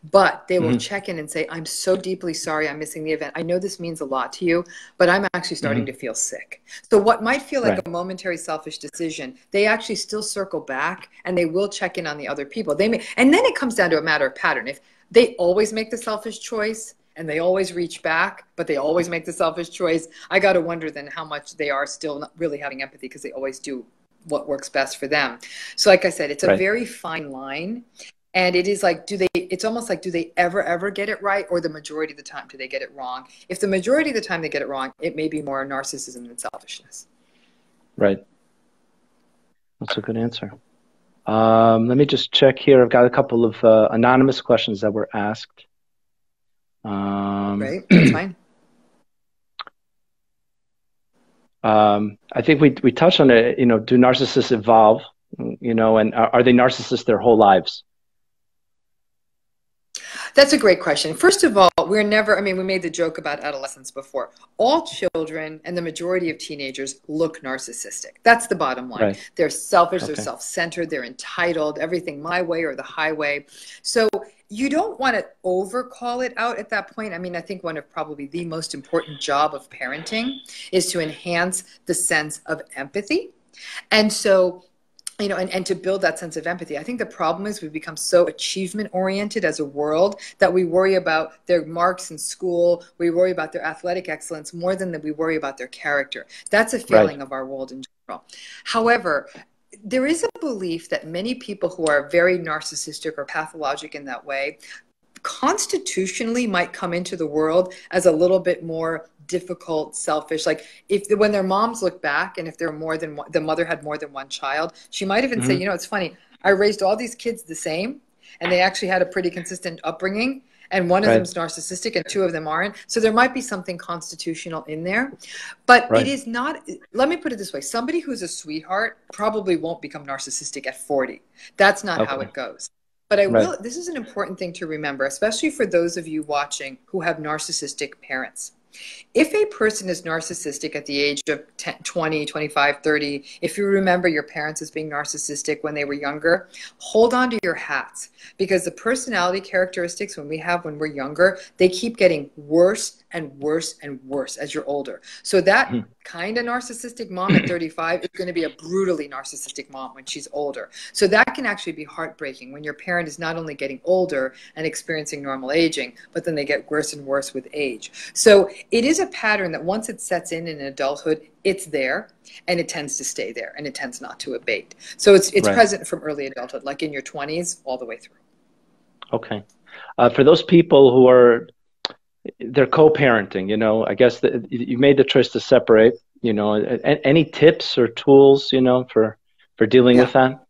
But they will check in and say, I'm so deeply sorry I'm missing the event. I know this means a lot to you, but I'm actually starting to feel sick. So what might feel like a momentary selfish decision, they actually still circle back and they will check in on the other people. And then it comes down to a matter of pattern. If they always make the selfish choice and they always reach back, but they always make the selfish choice, I got to wonder then how much they are still not really having empathy, because they always do what works best for them. So like I said, it's a very fine line. And it is like, it's almost like, do they ever get it right? Or the majority of the time, do they get it wrong? If the majority of the time they get it wrong, it may be more narcissism than selfishness. Right. That's a good answer. Let me just check here. I've got a couple of anonymous questions that were asked. Right, that's fine. I think we touched on it. Do narcissists evolve? And are they narcissists their whole lives? That's a great question. First of all, we made the joke about adolescence before. All children and the majority of teenagers look narcissistic. That's the bottom line. Right. They're selfish, Okay. they're self-centered, they're entitled, everything my way or the highway. So you don't want to overcall it out at that point. I think one of probably the most important job of parenting is to enhance the sense of empathy. And so and to build that sense of empathy. I think the problem is we've become so achievement oriented as a world that we worry about their marks in school. We worry about their athletic excellence more than that we worry about their character. That's a failing of our world in general. However, there is a belief that many people who are very narcissistic or pathologic in that way constitutionally might come into the world as a little bit more difficult, selfish. Like when their moms look back and if they're more than one, the mother had more than one child, she might even say, it's funny, I raised all these kids the same and they actually had a pretty consistent upbringing and one of them's narcissistic and two of them aren't. So there might be something constitutional in there, but it is not. Let me put it this way. Somebody who's a sweetheart probably won't become narcissistic at 40. That's not how it goes. But this is an important thing to remember, especially for those of you watching who have narcissistic parents. If a person is narcissistic at the age of 10, 20, 25, 30, if you remember your parents as being narcissistic when they were younger, hold on to your hats because the personality characteristics when we're younger, they keep getting worse and worse and worse as you're older. So that kind of narcissistic mom at 35 is going to be a brutally narcissistic mom when she's older. So that can actually be heartbreaking when your parent is not only getting older and experiencing normal aging, but then they get worse and worse with age. So it is a pattern that once it sets in adulthood, it's there and it tends to stay there and it tends not to abate. So it's present from early adulthood, like in your 20s all the way through. Okay. For those people who they're co-parenting, I guess you made the choice to separate, any tips or tools, for dealing with that?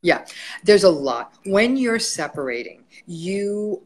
Yeah, there's a lot. When you're separating, you're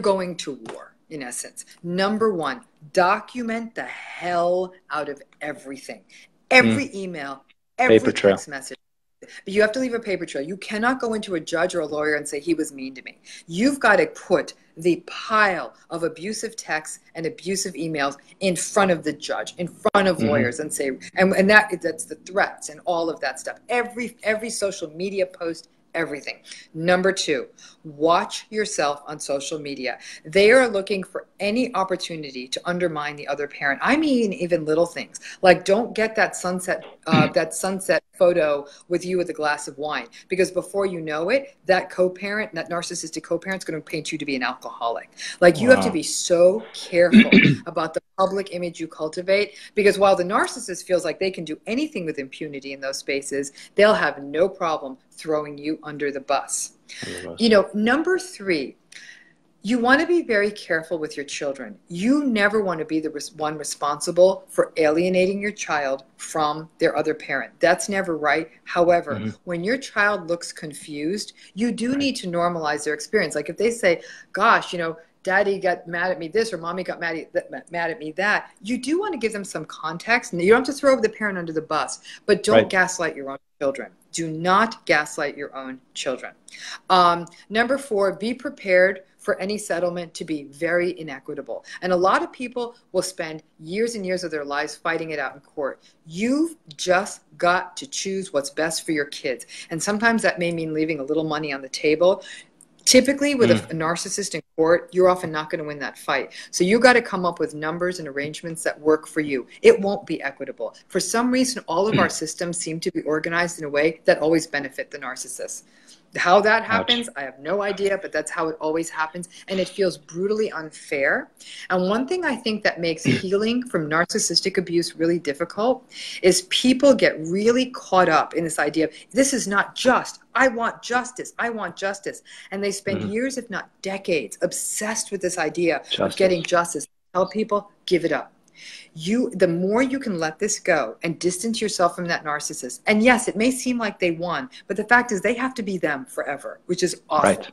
going to war, in essence. Number one, document the hell out of everything. Every email, every text message. But you have to leave a paper trail. You cannot go into a judge or a lawyer and say, he was mean to me. You've got to put the pile of abusive texts and abusive emails in front of the judge, in front of lawyers and say, and that's the threats and all of that stuff. Every social media post, everything. Number two, watch yourself on social media. They are looking for any opportunity to undermine the other parent. I mean, even little things like don't get that sunset photo with you with a glass of wine, because before you know it, that co-parent, that narcissistic co-parent is going to paint you to be an alcoholic. Like you have to be so careful about the public image you cultivate, because while the narcissist feels like they can do anything with impunity in those spaces, they'll have no problem throwing you under the bus. Number three, you want to be very careful with your children. You never want to be the one responsible for alienating your child from their other parent. That's never right. However, when your child looks confused, you do need to normalize their experience. Like if they say, gosh, Daddy got mad at me this, or Mommy got mad at me that, you do want to give them some context. And you don't have to throw the parent under the bus, but don't gaslight your own children. Do not gaslight your own children. Number four, be prepared for any settlement to be very inequitable. And a lot of people will spend years and years of their lives fighting it out in court. You've just got to choose what's best for your kids. And sometimes that may mean leaving a little money on the table. Typically, with a narcissist in court, you're often not going to win that fight. So you got to come up with numbers and arrangements that work for you. It won't be equitable. For some reason, all of our systems seem to be organized in a way that always benefit the narcissist. How that happens, I have no idea, but that's how it always happens. And it feels brutally unfair. And one thing I think that makes healing from narcissistic abuse really difficult is people get really caught up in this idea of this is not just. I want justice. I want justice. And they spend years, if not decades, obsessed with this idea of getting justice. Tell people, give it up. The more you can let this go and distance yourself from that narcissist. And yes, it may seem like they won, but the fact is they have to be them forever, which is awful. Right.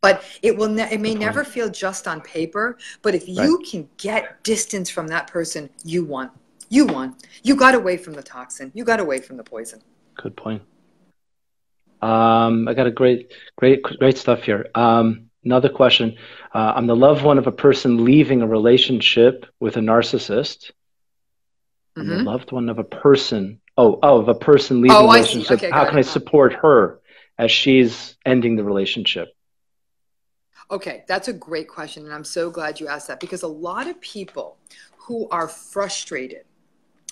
But it may never feel just on paper, but if you can get distance from that person, you won. You won. You got away from the toxin. You got away from the poison. Good point. I got a great stuff here. Another question. I'm the loved one of a person leaving a relationship with a narcissist. I'm the loved one of a person. Of a person leaving a relationship. Okay, how can I support her as she's ending the relationship? Okay, that's a great question. And I'm so glad you asked that, because a lot of people who are frustrated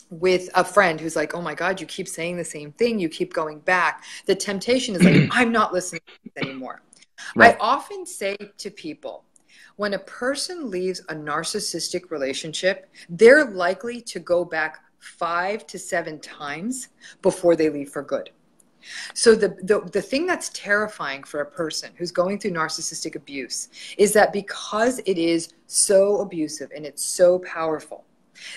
with a friend who's like, oh my God, you keep saying the same thing, you keep going back. The temptation is like, I'm not listening to this anymore. Right. I often say to people, when a person leaves a narcissistic relationship, they're likely to go back 5 to 7 times before they leave for good. So the thing that's terrifying for a person who's going through narcissistic abuse is that because it is so abusive and it's so powerful,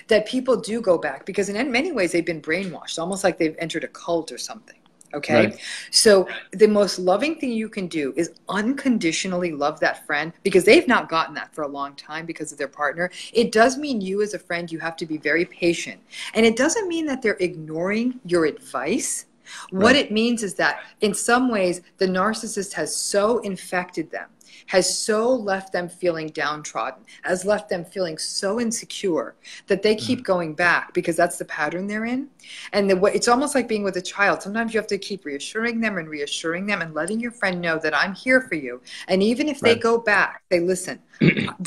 that people do go back, because in many ways they've been brainwashed, almost like they've entered a cult or something. Okay. Right. So the most loving thing you can do is unconditionally love that friend, because they've not gotten that for a long time because of their partner. It does mean you as a friend, you have to be very patient. And it doesn't mean that they're ignoring your advice. What it means is that in some ways, the narcissist has so infected them, has so left them feeling downtrodden, has left them feeling so insecure that they keep going back, because that's the pattern they're in. And it's almost like being with a child. Sometimes you have to keep reassuring them and letting your friend know that I'm here for you. And even if they go back, they listen.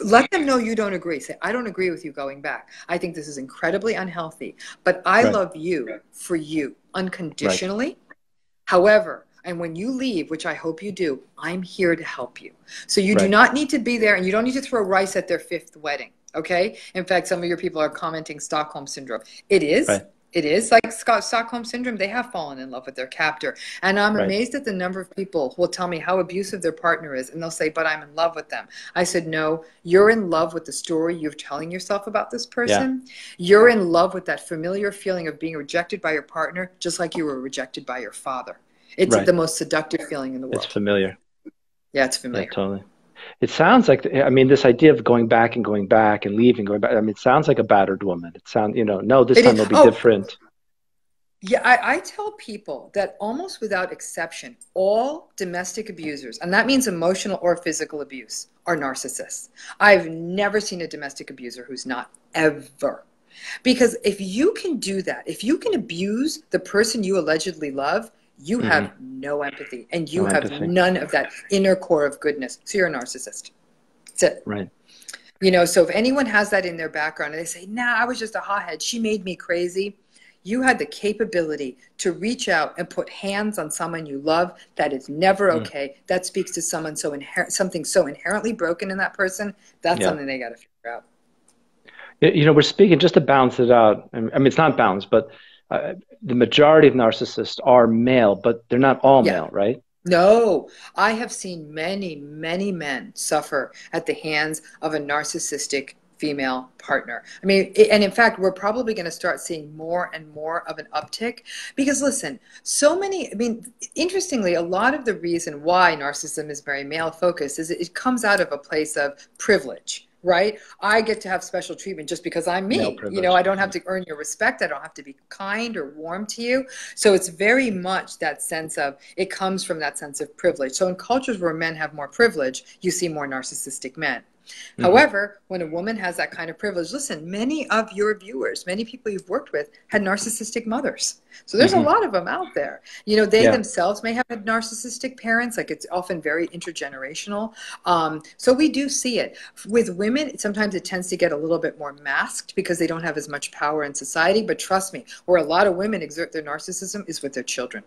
Let them know you don't agree. Say, I don't agree with you going back. I think this is incredibly unhealthy, but I love you for you unconditionally. However, and when you leave, which I hope you do, I'm here to help you. So you do not need to be there, and you don't need to throw rice at their 5th wedding. Okay. In fact, some of your people are commenting Stockholm syndrome. It is. It is like Stockholm syndrome. They have fallen in love with their captor. And I'm amazed at the number of people who will tell me how abusive their partner is. And they'll say, but I'm in love with them. I said, no, you're in love with the story you're telling yourself about this person. Yeah. You're in love with that familiar feeling of being rejected by your partner, just like you were rejected by your father. It's the most seductive feeling in the world. It's familiar. Yeah, it's familiar. Yeah, totally. It sounds like, I mean, this idea of going back and leaving, going back, I mean, it sounds like a battered woman. It sounds, no, this time it'll be different. Yeah, I tell people that almost without exception, all domestic abusers, and that means emotional or physical abuse, are narcissists. I've never seen a domestic abuser who's not, ever. Because if you can do that, if you can abuse the person you allegedly love, you have no empathy, and you have none of that inner core of goodness. So you're a narcissist. That's it. Right. So if anyone has that in their background and they say, nah, I was just a hothead, she made me crazy. You had the capability to reach out and put hands on someone you love. That is never okay. That speaks to someone something so inherently broken in that person. That's something they got to figure out. We're speaking, just to balance it out. I mean, it's not balanced, but the majority of narcissists are male, but they're not all male, right? No, I have seen many, many men suffer at the hands of a narcissistic female partner. I mean, and in fact, we're probably going to start seeing more and more of an uptick, because listen, interestingly, a lot of the reason why narcissism is very male focused is it comes out of a place of privilege. Right? I get to have special treatment just because I'm me. I don't have to earn your respect. I don't have to be kind or warm to you. So it's very much that sense of, it comes from that sense of privilege. So in cultures where men have more privilege, you see more narcissistic men. However, when a woman has that kind of privilege, listen, many of your viewers, many people you've worked with had narcissistic mothers. So there's a lot of them out there. They themselves may have had narcissistic parents, like it's often very intergenerational. So we do see it. With women, sometimes it tends to get a little bit more masked because they don't have as much power in society. But trust me, where a lot of women exert their narcissism is with their children.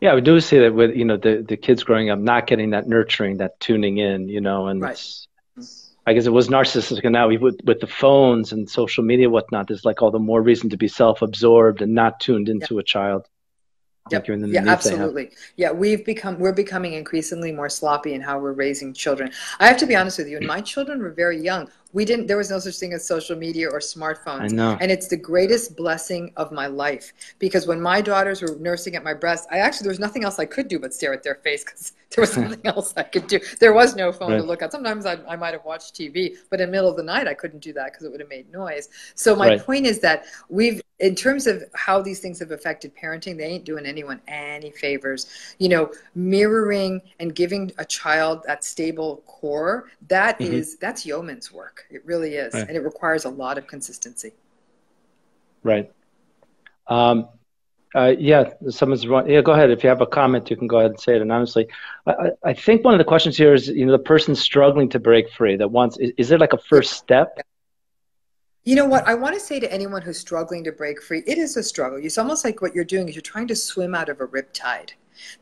Yeah, we do see that with, the kids growing up, not getting that nurturing, that tuning in, and it's, I guess it was narcissistic. And now with the phones and social media, whatnot, there's like all the more reason to be self-absorbed and not tuned into a child. Yeah, absolutely. Yeah, we're becoming increasingly more sloppy in how we're raising children. I have to be honest with you, and my children were very young. There was no such thing as social media or I smartphones. know. And it's the greatest blessing of my life, because when my daughters were nursing at my breast, there was nothing else I could do but stare at their face, because there was nothing else I could do. There was no phone to Right. look at. Sometimes I might have watched TV, but in the middle of the night, I couldn't do that because it would have made noise. So my Right. point is that in terms of how these things have affected parenting, they ain't doing anyone any favors. Mirroring and giving a child that stable core, that's yeoman's work. It really is. Right. And it requires a lot of consistency. Right. Yeah, someone's wrong. Yeah, go ahead. If you have a comment, you can go ahead and say it anonymously. I think one of the questions here is, the person struggling to break free that wants, is it like a first step? You know what? I want to say to anyone who's struggling to break free, it is a struggle. It's almost like what you're doing is you're trying to swim out of a riptide.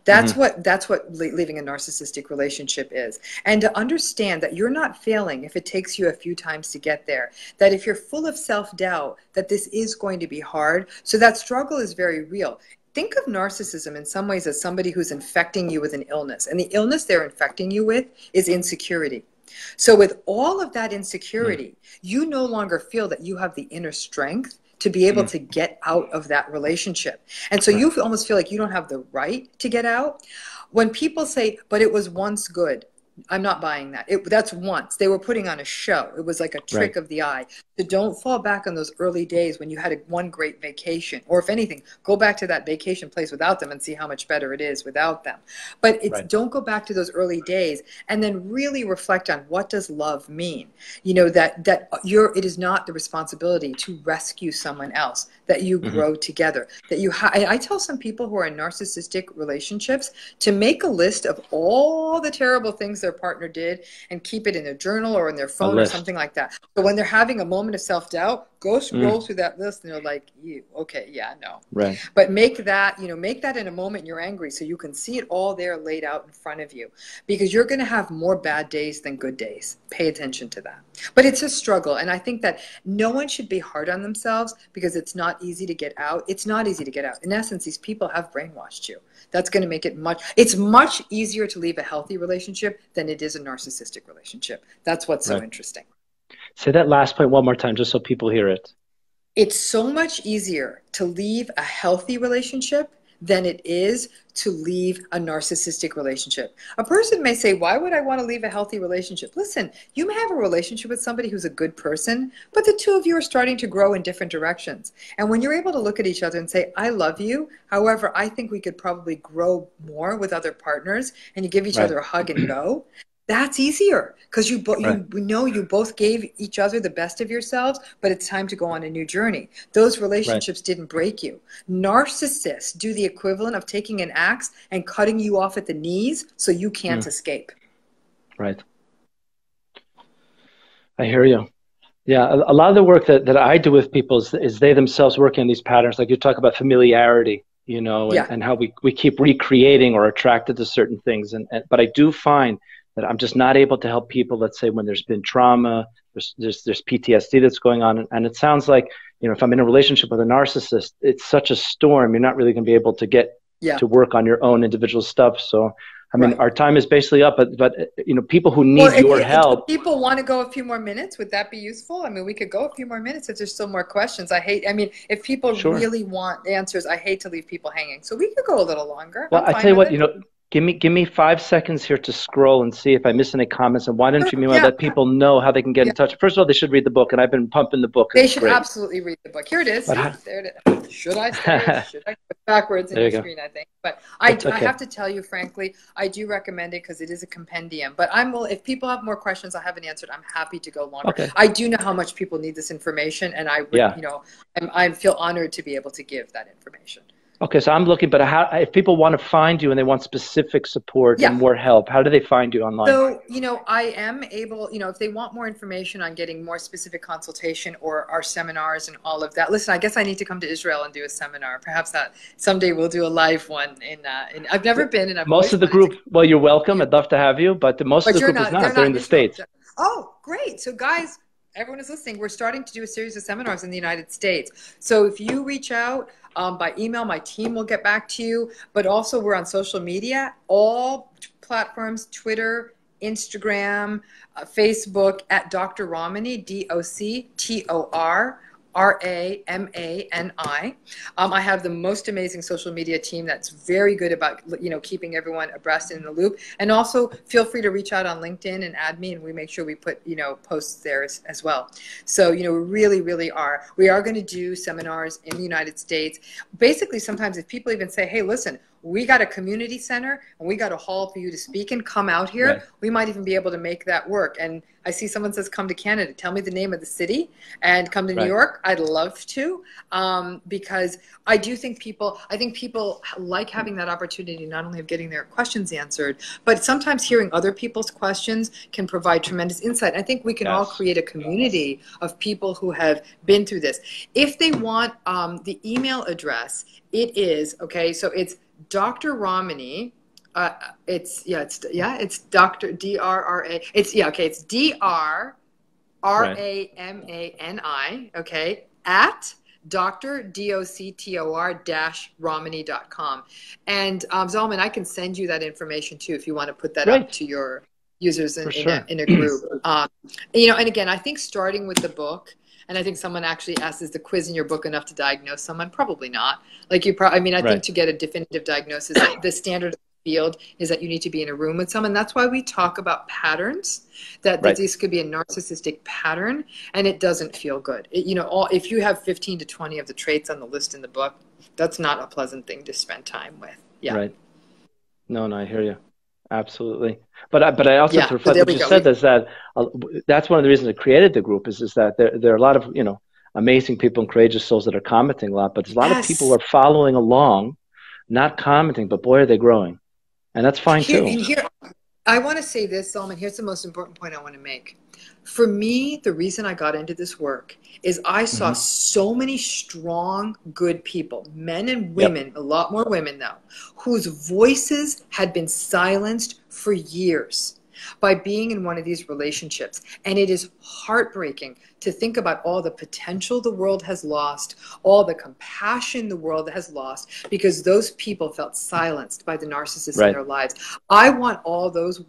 That's what leaving a narcissistic relationship is. And to understand that you're not failing if it takes you a few times to get there, that if you're full of self-doubt, that this is going to be hard. So that struggle is very real. Think of narcissism in some ways as somebody who's infecting you with an illness. And the illness they're infecting you with is insecurity. So with all of that insecurity, you no longer feel that you have the inner strength to be able to get out of that relationship. And so you almost feel like you don't have the right to get out. When people say, but it was once good, I'm not buying that. That's once. They were putting on a show. It was like a trick of the eye. So don't fall back on those early days when you had one great vacation. Or if anything, go back to that vacation place without them and see how much better it is without them. But don't go back to those early days, and then really reflect on, what does love mean? It is not the responsibility to rescue someone else, that you grow together. I tell some people who are in narcissistic relationships to make a list of all the terrible things their partner did and keep it in a journal or in their phone or something like that. So when they're having a moment of self-doubt, go scroll through that list and they're like, okay, yeah, no. Right. But make that in a moment you're angry, so you can see it all there laid out in front of you, because you're going to have more bad days than good days. Pay attention to that. But it's a struggle. And I think that no one should be hard on themselves because it's not easy to get out. It's not easy to get out. In essence, these people have brainwashed you. That's going to make it it's much easier to leave a healthy relationship than it is a narcissistic relationship. That's what's so interesting. Say that last point one more time, just so people hear it. It's so much easier to leave a healthy relationship than it is to leave a narcissistic relationship. A person may say, why would I want to leave a healthy relationship? Listen, you may have a relationship with somebody who's a good person, but the two of you are starting to grow in different directions. And when you're able to look at each other and say, I love you, however, I think we could probably grow more with other partners, and you give each other a hug and go, that's easier, because you know you both gave each other the best of yourselves, but it's time to go on a new journey. Those relationships didn't break you. Narcissists do the equivalent of taking an axe and cutting you off at the knees so you can't escape. Right. I hear you. Yeah, a lot of the work that I do with people is they themselves working on these patterns. Like you talk about familiarity, and how we keep recreating or attracted to certain things. But I do find that I'm just not able to help people, let's say, when there's been trauma, there's PTSD that's going on. And it sounds like, if I'm in a relationship with a narcissist, it's such a storm. You're not really going to be able to get to work on your own individual stuff. So, I mean, our time is basically up, but people who need your help. If people want to go a few more minutes, would that be useful? I mean, we could go a few more minutes if there's still more questions. If people really want answers, I hate to leave people hanging. So we could go a little longer. Well, I tell you what, give me 5 seconds here to scroll and see if I miss any comments. And why don't you meanwhile let people know how they can get in touch? First of all, they should read the book, and I've been pumping the book. They should absolutely read the book. Here it is. There it is. Should I say it? Should I put backwards in your screen, I think. But I have to tell you, frankly, I do recommend it because it is a compendium. But if people have more questions I haven't answered, I'm happy to go longer. Okay. I do know how much people need this information, and I feel honored to be able to give that information. Okay, so I'm looking, but if people want to find you and they want specific support and more help, how do they find you online? So, I am able, if they want more information on getting more specific consultation or our seminars and all of that, listen, I guess I need to come to Israel and do a seminar. Perhaps that someday we'll do a live one I've never been, and most of the group, well, you're welcome. I'd love to have you, but most of the group is not. They're in the States. Oh, great. So guys, everyone is listening. We're starting to do a series of seminars in the United States. So if you reach out by email, my team will get back to you. But also we're on social media, all platforms, Twitter, Instagram, Facebook at Dr. Ramani, DoctorRamani. I have the most amazing social media team that's very good about, keeping everyone abreast and in the loop. And also feel free to reach out on LinkedIn and add me, and we make sure we put, posts there as well. So, we really, really are. We are going to do seminars in the United States. Basically, sometimes if people even say, hey, listen, we got a community center and we got a hall for you to speak in, come out here. Right. We might even be able to make that work. And I see someone says, come to Canada, tell me the name of the city, and come to New York. I'd love to, because I think people like having that opportunity, not only of getting their questions answered, but sometimes hearing other people's questions can provide tremendous insight. I think we can all create a community of people who have been through this. If they want the email address, it is, so it's Dr. Ramani. It's Dr. DRRA. It's DRRAMANI. At Dr. DOCTOR-Ramani.com. And Zalman, I can send you that information too if you want to put that up to your users in a group. And again, I think starting with the book. And I think someone actually asked, is the quiz in your book enough to diagnose someone? Probably not. I think to get a definitive diagnosis, the standard of the field is that you need to be in a room with someone. That's why we talk about patterns, that this could be a narcissistic pattern, and it doesn't feel good. If you have 15 to 20 of the traits on the list in the book, that's not a pleasant thing to spend time with. Yeah. Right. No, I hear you. Absolutely. But I also to reflect what you said is that that's one of the reasons I created the group is that there are a lot of, amazing people and courageous souls that are commenting a lot, but there's a lot of people who are following along, not commenting, but boy, are they growing. And that's fine too. I want to say this, Solomon, here's the most important point I want to make. For me, the reason I got into this work is I saw so many strong, good people, men and women, a lot more women though, whose voices had been silenced for years by being in one of these relationships. And it is heartbreaking to think about all the potential the world has lost, all the compassion the world has lost, because those people felt silenced by the narcissists in their lives. I want all those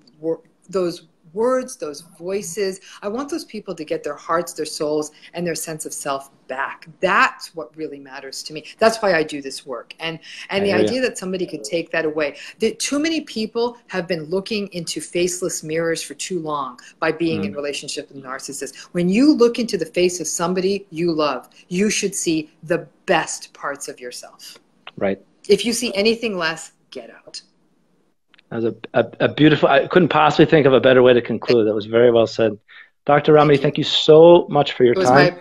words, those voices. I want those people to get their hearts, their souls, and their sense of self back. That's what really matters to me. That's why I do this work. And the idea that somebody could take that away. Too many people have been looking into faceless mirrors for too long by being in relationship with narcissists. When you look into the face of somebody you love, you should see the best parts of yourself. Right. If you see anything less, get out. That was a beautiful, I couldn't possibly think of a better way to conclude. That was very well said. Dr. Ramani, thank you so much for your time.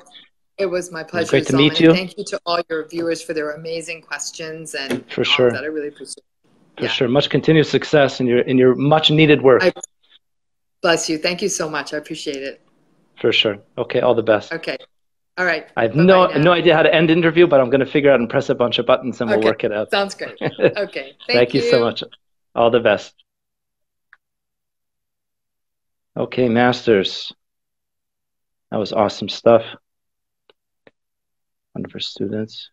It was my pleasure. It was great to meet you. Thank you to all your viewers for their amazing questions and for sure. That I really appreciate. For sure. Much continued success in your much needed work. Bless you. Thank you so much. I appreciate it. For sure. Okay. All the best. Okay. All right. I have no idea how to end the interview, but I'm going to figure out and press a bunch of buttons and we'll work it out. Sounds great. Okay. Thank you so much. All the best. Okay, Masters. That was awesome stuff. One of our students.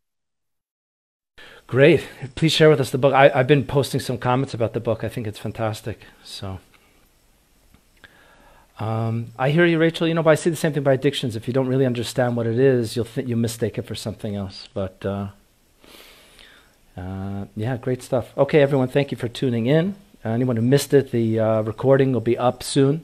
Great. Please share with us the book. I've been posting some comments about the book. I think it's fantastic. So, I hear you, Rachel. But I see the same thing by addictions. If you don't really understand what it is, you'll mistake it for something else. But yeah, great stuff. Okay, everyone, thank you for tuning in. Anyone who missed it, the recording will be up soon.